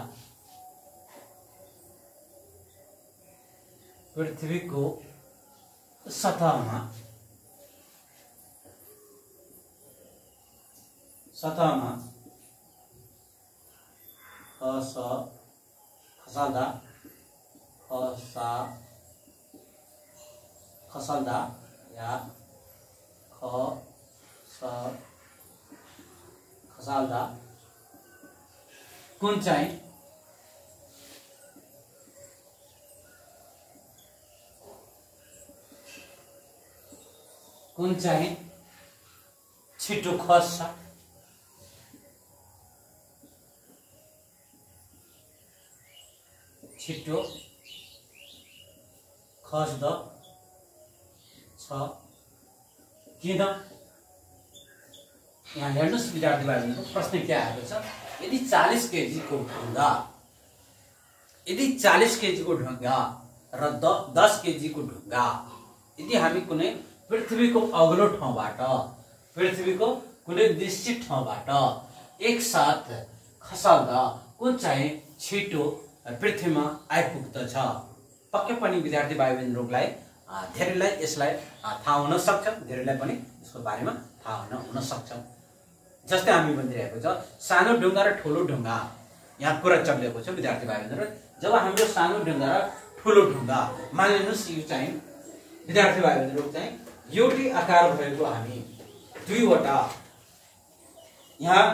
पृथ्वीको सतहमा खसाल्दा खसल्दा या खसाल्दा कुन चाहिँ छिटो खस्छ। छिटो खस्दछ। किन? यहाँ हेर्नुहोस् विद्यार्थी भाइहरुको प्रश्न के आएको छ, यदि 40 केजी को ढुङ्गा, यदि 40 केजी को ढुङ्गा र 10 केजी को ढुङ्गा यदि हामी कुनै पृथ्वीको अग्लो ठाउँबाट, पृथ्वीको कुनै निश्चित ठाउँबाट एकसाथ खसाल्दा कुन चाहिँ छिटो पृथ्वीमा आइपुग्दछ? पक्कै पनि विद्यार्थी भाइबहिनीहरूलाई धेरैलाई यसलाई थाहा हुन सक्छ, धेरैलाई पनि यसको बारेमा थाहा हुन सक्छ। जस्तै हामी भनिरहेको छ सानो ढुङ्गा र ठुलो ढुङ्गा, यहाँ कुरा चलिरहेको छ विद्यार्थी भाइबहिनीहरू। जब हाम्रो सानो ढुङ्गा र ठुलो ढुङ्गा मानिलिनुहोस् यो चाहिँ विद्यार्थी भाइबहिनीहरू चाहिँ एउटै आकार भएको हामी दुईवटा, यहाँ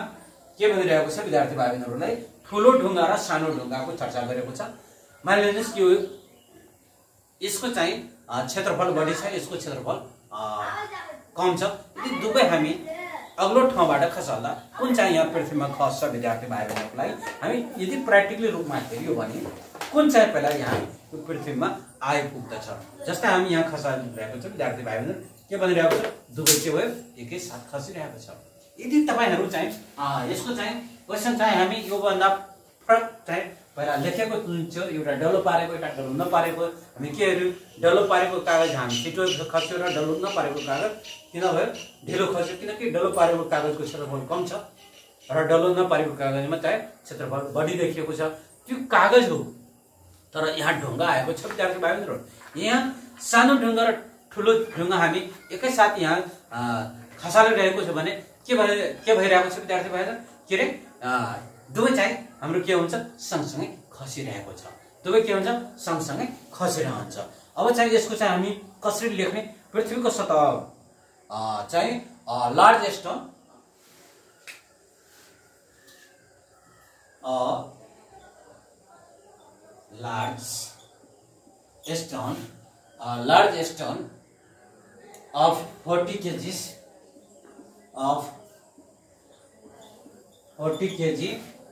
के भनिरहेको छ विद्यार्थी भाइबहिनीहरूलाई ठुलो ढुङ्गा र सानो ढुङ्गाको चर्चा गरेको छ। मानिलिनुहोस् कि यसको चाहिँ क्षेत्रफल बढी छ, यसको क्षेत्रफल कम छ। यदि दुवै हामी अग्लो ठाउँबाट खसाल्दा कुन चाहिँ यहाँ पृथ्वीमा खस्छ विद्यार्थी भाइबहिनीहरूलाई हामी यदि प्र्याक्टिकली रूपमा हेर्यो भने कुन चाहिँ पहिला यहाँ पृथ्वीमा आइपुग्दछ? जस्तै हामी यहाँ खसालिरहेको छ विद्यार्थी भाइबहिनी के भनिरहेको छ, दुवै के भयो एकैसाथ खसिरहेको छ। यदि तपाईहरु चाहिँ यसको चाहिँ क्वेशन चाहिँ हामी यो भन्दा फरक चाहिँ पहिला लेखेको हुन्थ्यो, एउटा डल्लो पारेको एउटा डल्लो नपारेको। हामी के हेर्यौ, डल्लो पारेको कागज हामी छिटो खस्यो र डल्लो नपारेको कागज किन भयो ढिलो खस्यो, किनकि डल्लो पारेको कागजको क्षेत्रफल कम छ र डल्लो नपारेको कागजमा चाहिँ क्षेत्रफल बढी देखिएको छ। त्यो कागज हो, तर यहाँ ढुङ्गा आएको छ विद्यार्थी भाइबहिनीहरु। यहाँ सानो ढुङ्गा र ठुलो ढुङ्गा हामी एकैसाथ यहाँ खसालिरहेको छ भने के भइरहेको छ विद्यार्थी भाइबहिनी, के रे दुवै चाहिँ हाम्रो के हुन्छ सँगसँगै खसिरहेको छ, दुवै के हुन्छ सँगसँगै खसिरहन्छ। अब चाहिँ यसको चाहिँ हामी कसरी लेख्ने, पृथ्वीको सतह चाहिँ large stone large stone of 40 kgs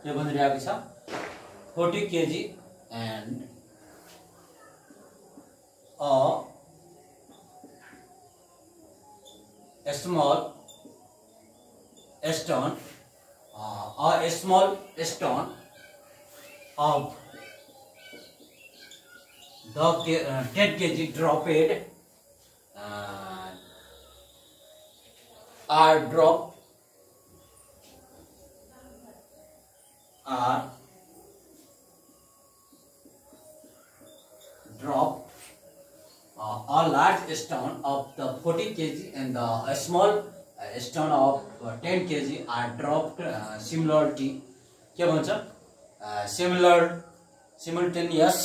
के भनिरहेको छ 40 kg and a small stone of the 10 kg dropped are dropped a large stone of the 40 kg and a small stone of 10 kg are dropped similarly के भन्छ simultaneous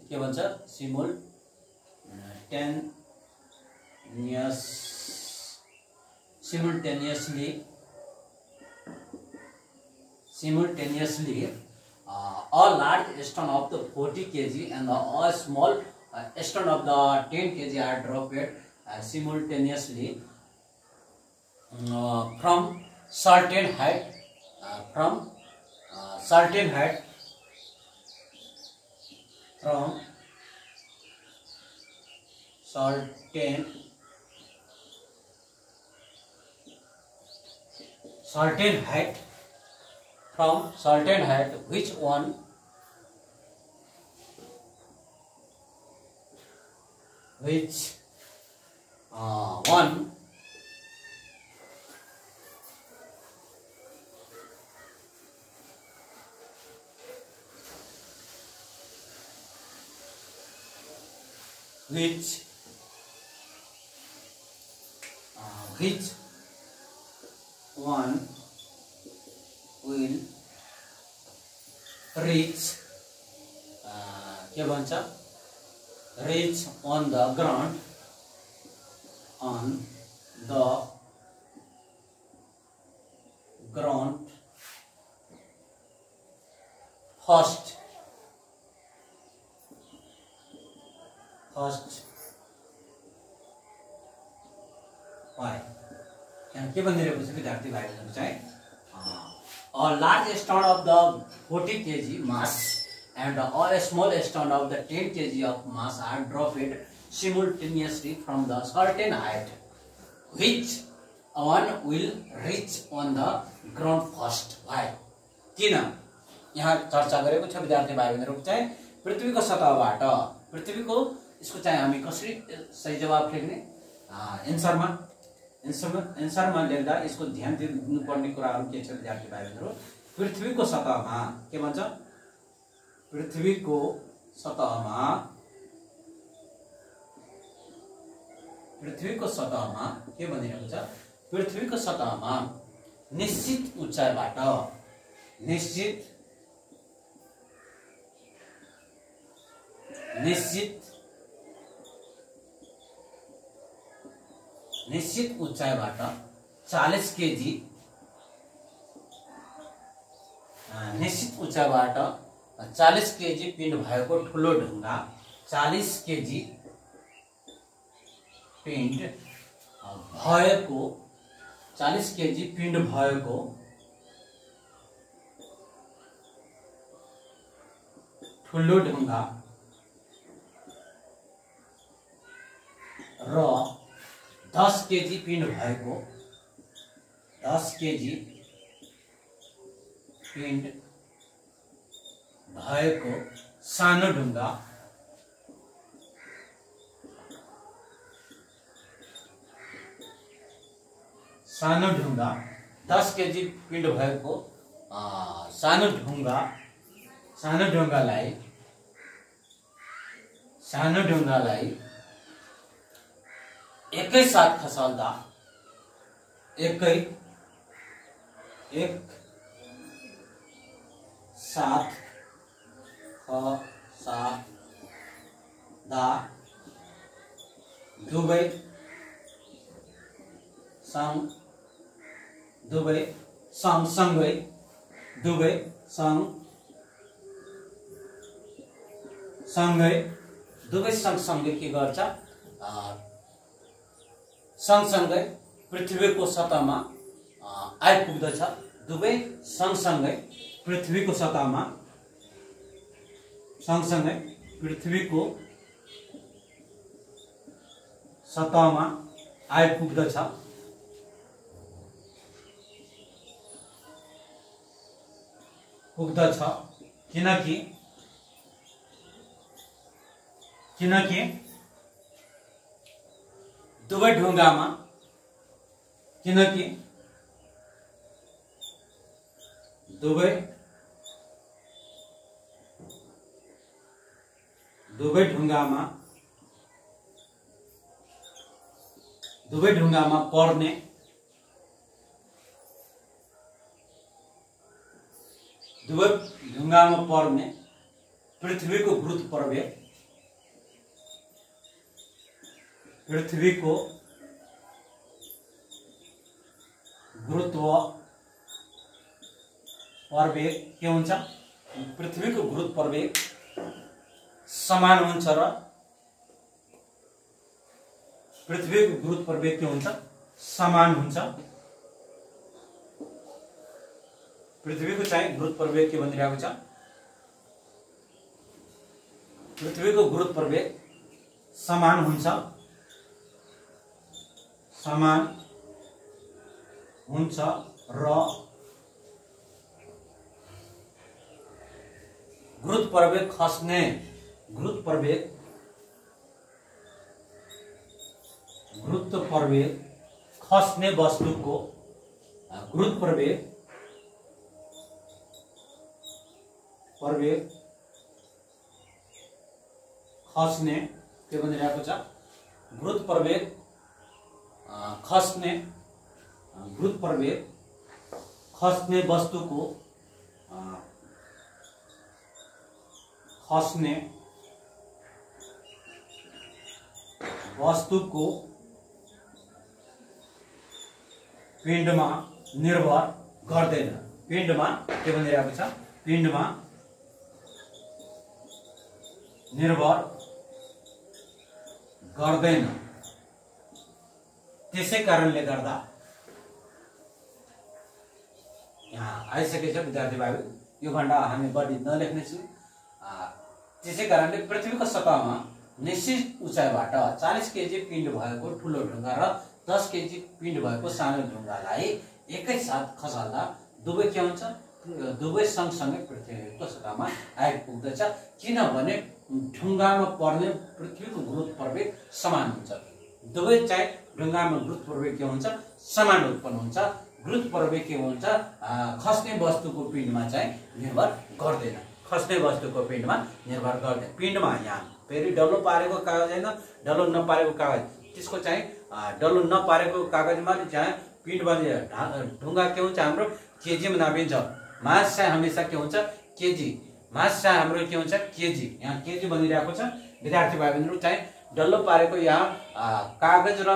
के भन्छ simultaneously a large stone of the 40 kg and a small stone of the 10 kg are dropped simultaneously from certain height which one which one will reach के भन्छ reach on the ground first why यहाँ के भनिरहेको छ विद्यार्थी भाइहरु चाहिँ a large stone of the 40 kg mass and a small stone of the 10 kg of mass are dropped simultaneously from the certain height, which one will reach on the ground first. Why? किन यहाँ चर्चा गरेको छ विद्यार्थी भाइहरु चाहिँ पृथ्वीको सतहबाट पृथ्वीको यसको चाहिँ हामी कसरी सही जवाफ लेख्ने एन्सरमा लेख्दा यसको ध्यान दिनुपर्ने कुराहरु के छ विद्यार्थी भाइहरु पृथ्वीको सतहमा के भन्छ पृथ्वीको सतहमा के भनिरहेको छ पृथ्वीको सतहमा निश्चित उचाइबाट निश्चित उचाइबाट 40 केजी निश्चित उचाइबाट 40 केजी पिण्ड भएको ठुलो ढुङ्गा 40 केजी पिण्ड भएको 40 केजी पिण्ड भएको ठुलो ढुङ्गा र 10 केजी पिण्ड भएको 10 केजी पिण्ड भएको सानो ढुङ्गा सानो ढुङ्गा 10 केजी पिण्ड भएको सानो ढुङ्गालाई एकै साथ खसाल्दा एक साथ खसाल्दा दुवै सँगसँगै के गर्छ सँगसँगै पृथ्वीको सतहमा आइपुग्दछ दुवै सँगसँगै पृथ्वीको सतहमा आइपुग्दछ किनकि दुवै ढुङ्गामा पर्ने पृथ्वीको गुरुत्व प्रवेग के हुन्छ पृथ्वीको गुरुत्व प्रवेग समान हुन्छ र पृथ्वीको गुरुत्व प्रवेग के हुन्छ समान हुन्छ पृथ्वीको चाहिँ गुरुत्व प्रवेग के भनिरहेको छ पृथ्वीको गुरुत्व प्रवेग समान हुन्छ र गुरुत्व प्रवेग खस्ने वस्तुको गुरुत्व प्रवेग खस्ने के भनिरहेको छ गुरुत्व प्रवेग खस्ने गुरुत्व प्रवेग खस्ने वस्तुको खस्ने वस्तुको पिण्डमा निर्भर गर्दैन। पिण्डमा के भनिरहेको छ पिण्डमा निर्भर गर्दैन। त्यसै कारणले गर्दा यहाँ आइसकेछ विद्यार्थी भाइ, यो खण्ड हामी बढी नलेख्नेछु। त्यसै कारणले पृथ्वीको सतहमा निश्चित उचाइबाट 40 केजी पिण्ड भएको ठुलो ढुङ्गा र 10 केजी पिण्ड भएको सानो ढुङ्गालाई एकैसाथ खसाल्दा दुवै के हुन्छ दुवै सँगसँगै पृथ्वीको सतहमा आइपुग्दछ, किनभने ढुङ्गामा पर्ने पृथ्वीको गुरुत्व प्रवेग समान हुन्छ। दुवै चाहिँ ढुङ्गामा गुरुत्व प्रवेग के हुन्छ समान उत्पन्न हुन्छ। गुरुत्व प्रवेग के हुन्छ खस्ने वस्तुको पिण्डमा चाहिँ निर्भर गर्दैन। खस्ने वस्तुको पिण्डमा निर्भर गर्दैन। पिण्डमा यहाँ फेरि डल्लो पारेको कागज होइन, डल्लो नपारेको कागज, त्यसको चाहिँ डल्लो नपारेको कागजमा चाहिँ पिण्डमा ढुङ्गा के हुन्छ हाम्रो केजीमा नापिन्छ। मास चाहिँ हमेशा के हुन्छ केजी, मास चाहिँ हाम्रो के हुन्छ केजी। यहाँ केजी भनिरहेको छ विद्यार्थी भाइ बहिनीहरू। चाहिँ डल्लो पारेको यहाँ कागज र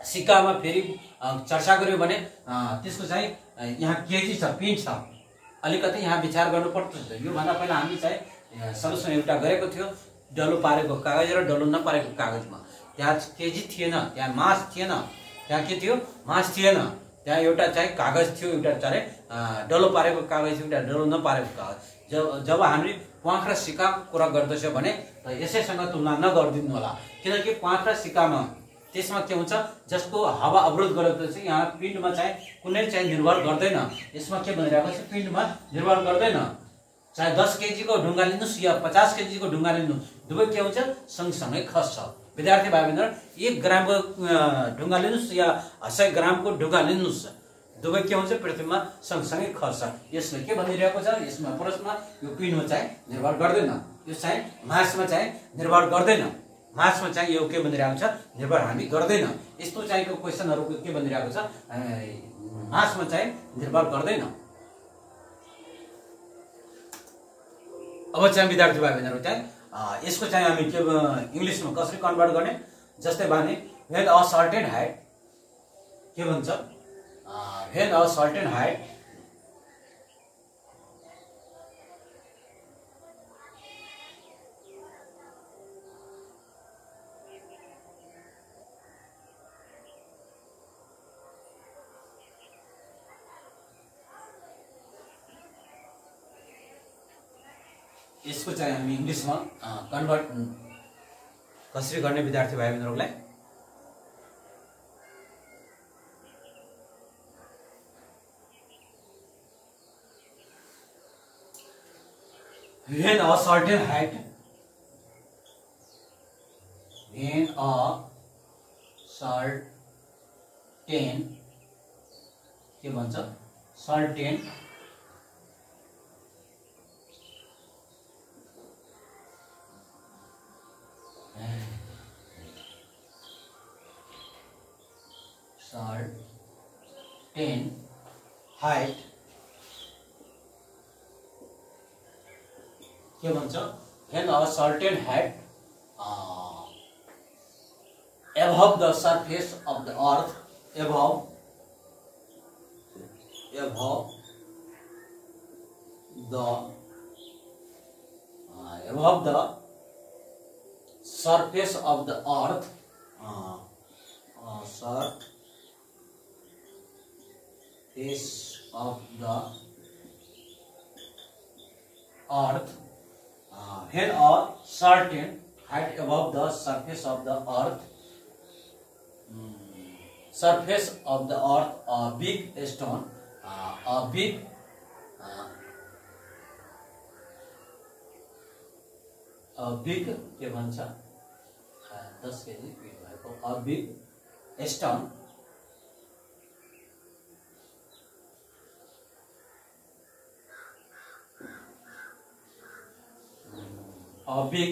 सिक्कामा फेरि चर्चा गर्यो भने त्यसको चाहिँ यहाँ केजी छ, पिण्ड छ। अलिकति यहाँ विचार गर्नुपर्छ। योभन्दा पहिला हामी चाहिँ सँगसँगै एउटा गरेको थियो डल्लो पारेको कागज र डल्लो नपारेको कागजमा। त्यहाँ केजी थिएन, त्यहाँ मास थिएन, त्यहाँ के थियो मास थिएन। त्यहाँ एउटा चाहिँ कागज थियो, एउटा चाहिँ डल्लो पारेको कागज थियो, एउटा डल्लो नपारेको कागज। जब हामीले प्वाँख र सिक्काको कुरा गर्दछ भने यसैसँग तुलना नगरिदिनु होला, किनकि प्वाँख र सिक्कामा त्यसमा के हुन्छ जसको हावा अवरोध गरेको छ यहाँ पिण्डमा चाहिँ कुनै चाहिँ निर्भर गर्दैन। यसमा के भनिरहेको छ पिण्डमा निर्भर गर्दैन। चाहे 10 केजीको ढुङ्गा लिनुहोस् या 50 केजीको ढुङ्गा लिनुहोस्, दुवै के हुन्छ सँगसँगै खस्छ। विद्यार्थी भाइ बहिनीहरू 1 ग्रामको ढुङ्गा लिनुहोस् या 100 ग्रामको ढुङ्गा लिनुहोस्, दुवै के हुन्छ पृथ्वीमा सँगसँगै खस्छ। यसले के भनिरहेको छ यसमा प्रश्नमा यो पिण्डमा चाहिँ निर्भर गर्दैन, यो चाहिँ मासमा चाहिँ निर्भर गर्दैन। मासमा चाहिँ यो के भनिरहेको छ निर्भर हामी गर्दैन। यस्तो चाहिँको क्वेसनहरूको के भनिरहेको छ मासमा चाहिँ निर्भर गर्दैन। अब चाहिँ विद्यार्थी भाइ बहिनीहरू चाहिँ यसको चाहिँ हामी के इङ्ग्लिसमा कसरी कन्भर्ट गर्ने, जस्तै भने व्हेन अ सर्टेन हाइट के भन्छ व्हेन अ सर्टेन हाइट यसको चाहिँ हामी इङ्ग्लिसमा कन्भर्ट कसरी गर्ने विद्यार्थी भाइ बहिनीहरूलाई when a certain height when a certain के भन्छ certain certain height के भन्छ when a certain height above the surface of the earth above the surface of the earth surface of the earth when a certain height above the surface of the earth a big stone a big के भन्छ 10 केजी वेट भएको a big stone a big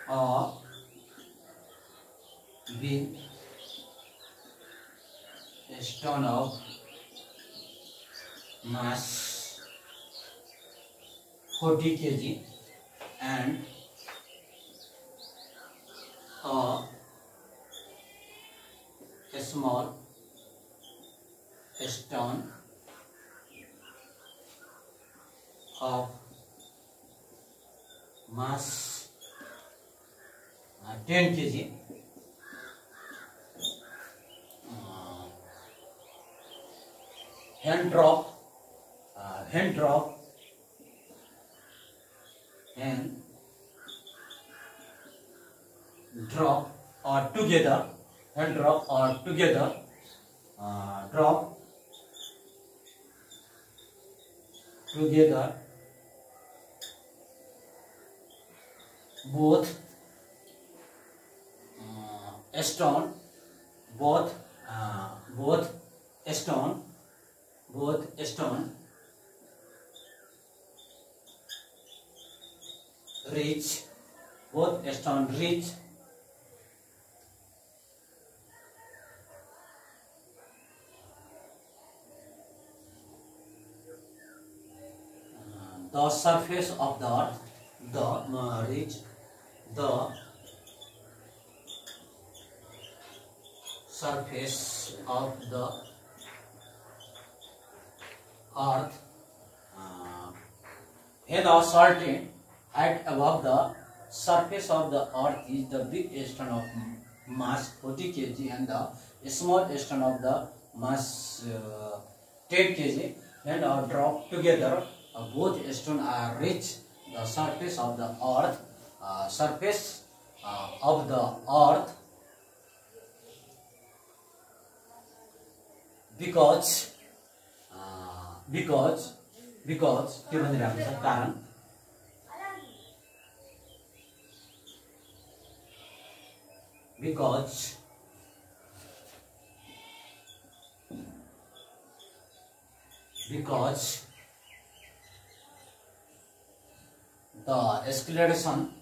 a big stone of mass 40 kg and a small stone of mass 10 kg hand drop or together drop together both stone reach the surface of the earth, reach the surface of the earth when a certain height above the surface of the earth is the big stone of mass 40 kg and the small stone of the mass 10 kg and are dropped together. Both stones are reach the surface of the earth. Because के भनिरहेको छ कारण because the acceleration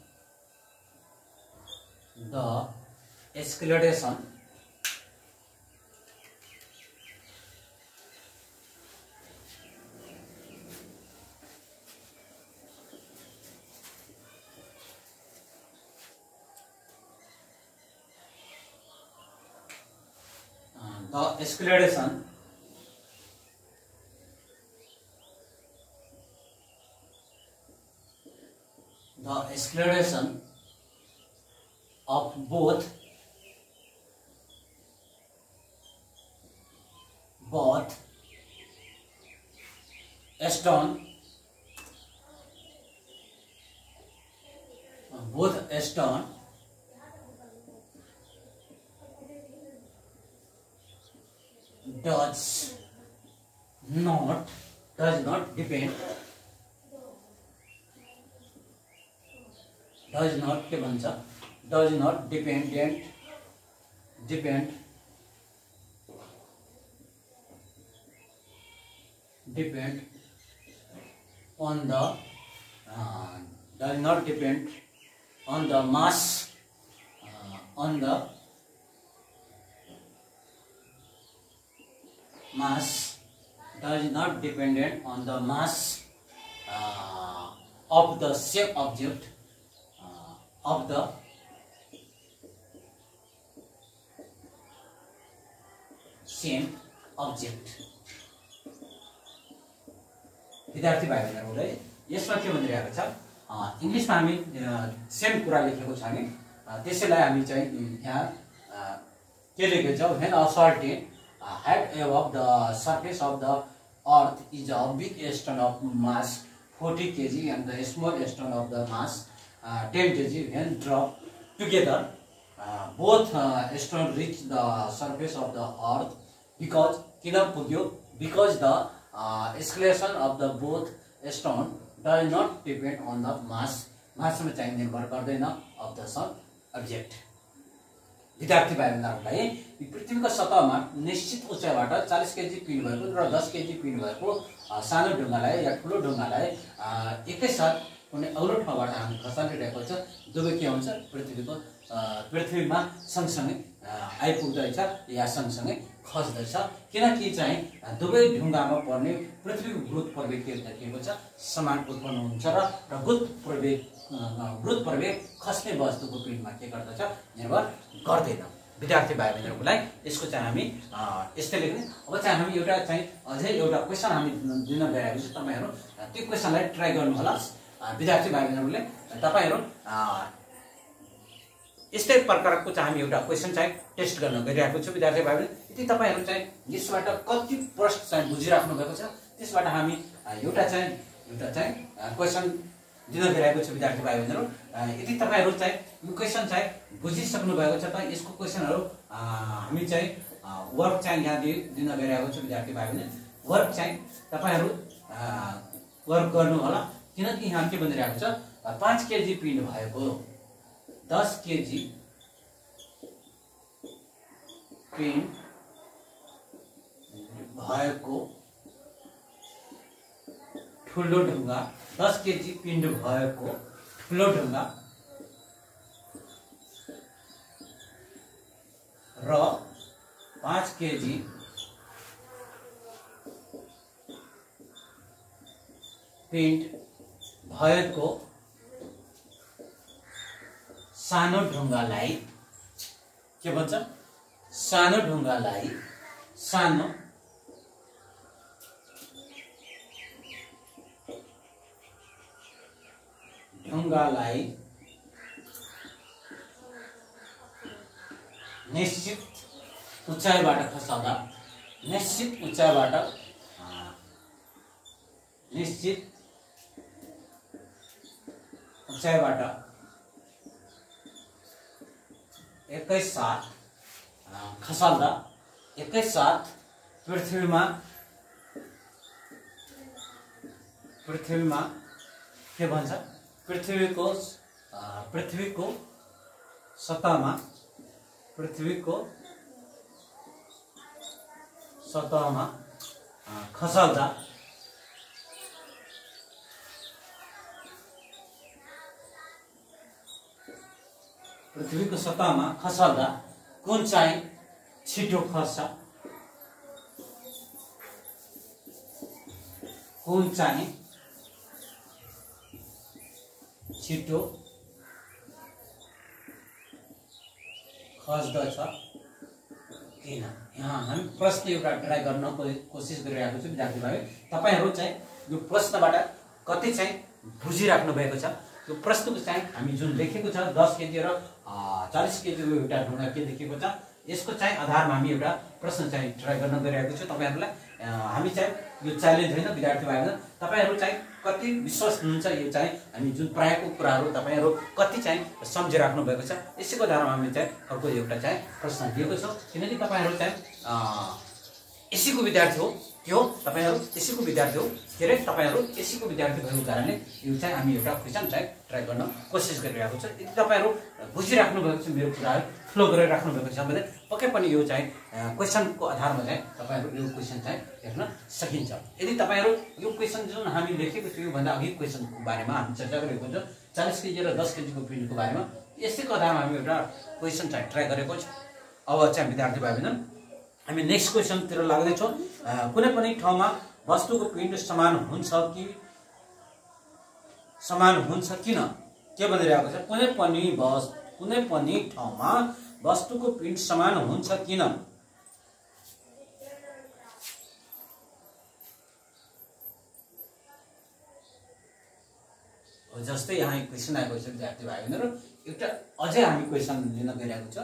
of both stone does not depend on the mass does not dependent on the mass of the same object of the same object. विद्यार्थी भाइ बहिनीहरुले यसमा के भनिरहेको छ इंग्लिशमा हामी सेम कुरा लेखेको छ नि त्यसैलाई हामी चाहिँ यहाँ के लेखेको छौं when a certain height above the surface of the earth is a big stone of mass 40 kg and the small stone of the mass 10 kg when dropped together both stone reach the surface of the earth because the acceleration of the both stone does not depend on the mass में चाहिँ निर्भर गर्दैन of the some object. विद्यार्थी भाइ बहिनीहरुलाई पृथ्वीको सतहमा निश्चित उचाइबाट 40 केजी पिन भएको र 10 केजी पिन भएको सानो ढुङ्गालाई या ठूलो ढुङ्गालाई एकैसाथ कुनै अग्लो ठाउँबाट हामी खसालिरहेको छ दुवै के हुन्छ पृथ्वीमा सँगसँगै आइपुग्दैछ या सँगसँगै खस्दैछ किनकि चाहिँ दुवै ढुङ्गामा पर्ने पृथ्वीको गुरुत्व प्रवेग के देखिएको छ समान उत्पन्न हुन्छ र गुरुत्व प्रवेग खस्ने वस्तुको पिण्डमा के गर्दछ निर्भर गर्दैन। विद्यार्थी भाइ बहिनीहरुको लागि यसको चाहिँ हामी यस्तै लेख्ने। अब चाहिँ हामी एउटा चाहिँ अझै एउटा क्वेशन हामी दिन गइरहेको छ तपाईहरु त्यो क्वेशनलाई ट्राई गर्नु होला। विद्यार्थी भाइ बहिनीहरुले तपाईहरु यस्तै प्रकारको चाहिँ हामी एउटा क्वेशन चाहिँ टेस्ट गर्न गइरहेको छु। विद्यार्थी भाइ बहिनी यदि तपाईहरु चाहिँ यसबाट कति प्रश्न चाहिँ बुझिराख्नु भएको छ त्यसबाट हामी एउटा चाहिँ क्वेशन दिन गइरहेको छु। विद्यार्थी भाइ बहिनीहरु यदि तपाईहरु चाहिँ यो क्वेशन चाहिँ बुझिसक्नु भएको छ त यसको क्वेशनहरु हामी चाहिँ वर्क चाहिँ यहाँ दिन गइरहेको छु। विद्यार्थी भाइ बहिनी वर्क चाहिँ तपाईहरु वर्क गर्नु होला किनकि यहाँ के भनिरहेको छ 5 केजी पिण्ड भएको 10 केजी पिण्ड भएको ठुलो ढुङ्गा 10 केजी पिण्ड भएको ठुलो ढुङ्गा र 5 केजी पिण्ड भएको सानो ढुङ्गालाई के भन्छ सानो ढुङ्गालाई निश्चित उचाइबाट खसाल्दा निश्चित उचाइबाट 21 साथ खसाल्दा 21 साथ पृथ्वीमा के भन्छ पृथ्वीको सतहमा खसाल्दा पृथ्वीको सतहमा खसाल्दा कुन चाहिँ छिटो खस्छ कुन चाहिँ छिटो खस्दछ किन। यहाँ हामी प्रश्न एउटा ट्राई गर्न कोसिस गरिरहेको छु। विद्यार्थी भाइ तपाईहरु चाहिँ यो प्रश्नबाट कति चाहिँ बुझिराख्नु भएको छ यो प्रश्नको चाहिँ हामी जुन लेखेको छ 10 केजी र 40 केजीको एउटा ढुङ्गा के लेखेको छ यसको चाहिँ आधारमा हामी एउटा प्रश्न चाहिँ ट्राई गर्न गइरहेको छु। तपाईहरुलाई हामी चाहिँ यो च्यालेन्ज हैन विद्यार्थी भाइहरु तपाईहरु चाहिँ कति विश्वास हुनुहुन्छ यो चाहिँ हामी जुन प्रायको कुराहरु तपाईहरु कति चाहिँ सम्झिराख्नु भएको छ यसैको आधारमा हामी चाहिँ अर्को एउटा चाहिँ प्रश्न दिएको छ किनकि तपाईहरु चाहिँ एसीको विद्यार्थी हो के हो तपाईहरु एसीको विद्यार्थी हो के रे तपाईहरु एसीको विद्यार्थी भएको कारणले यो चाहिँ हामी एउटा क्वेशन चाहिँ ट्राई गर्न कोसिस गरिरहेको छ। यदि तपाईहरु बुझिराख्नु भएको छ मेरो कुराहरु फ्लो गरेर राख्नु भएको छ भने पक्कै पनि यो चाहिँ क्वेशनको आधारमा चाहिँ तपाईहरु यो क्वेशन चाहिँ हेर्न सकिन्छ। यदि तपाईहरु यो क्वेशन जुन हामी लेखेको थियो भन्दा अघि क्वेशनको बारेमा हामी चर्चा गरेको छ 40 केजी र 10 केजीको पिण्डको बारेमा यसैको आधारमा हामी एउटा क्वेशन चाहिँ ट्राई गरेको छ। अब चाहिँ विद्यार्थी भाइ बहिनी हामी नेक्स्ट क्वेशन तिर लाग्दै छौं। कुनै पनि ठाउँमा वस्तुको पिण्ड समान हुन्छ किन के भनिरहेको छ कुनै पनि ठाउँमा वस्तुको पिण्ड समान हुन्छ किन। जस्तै यहाँ क्वेशन आएको छ विद्यार्थी भाइ बहिनीहरु एउटा अझै हामी क्वेशन लिन गइरहेको छ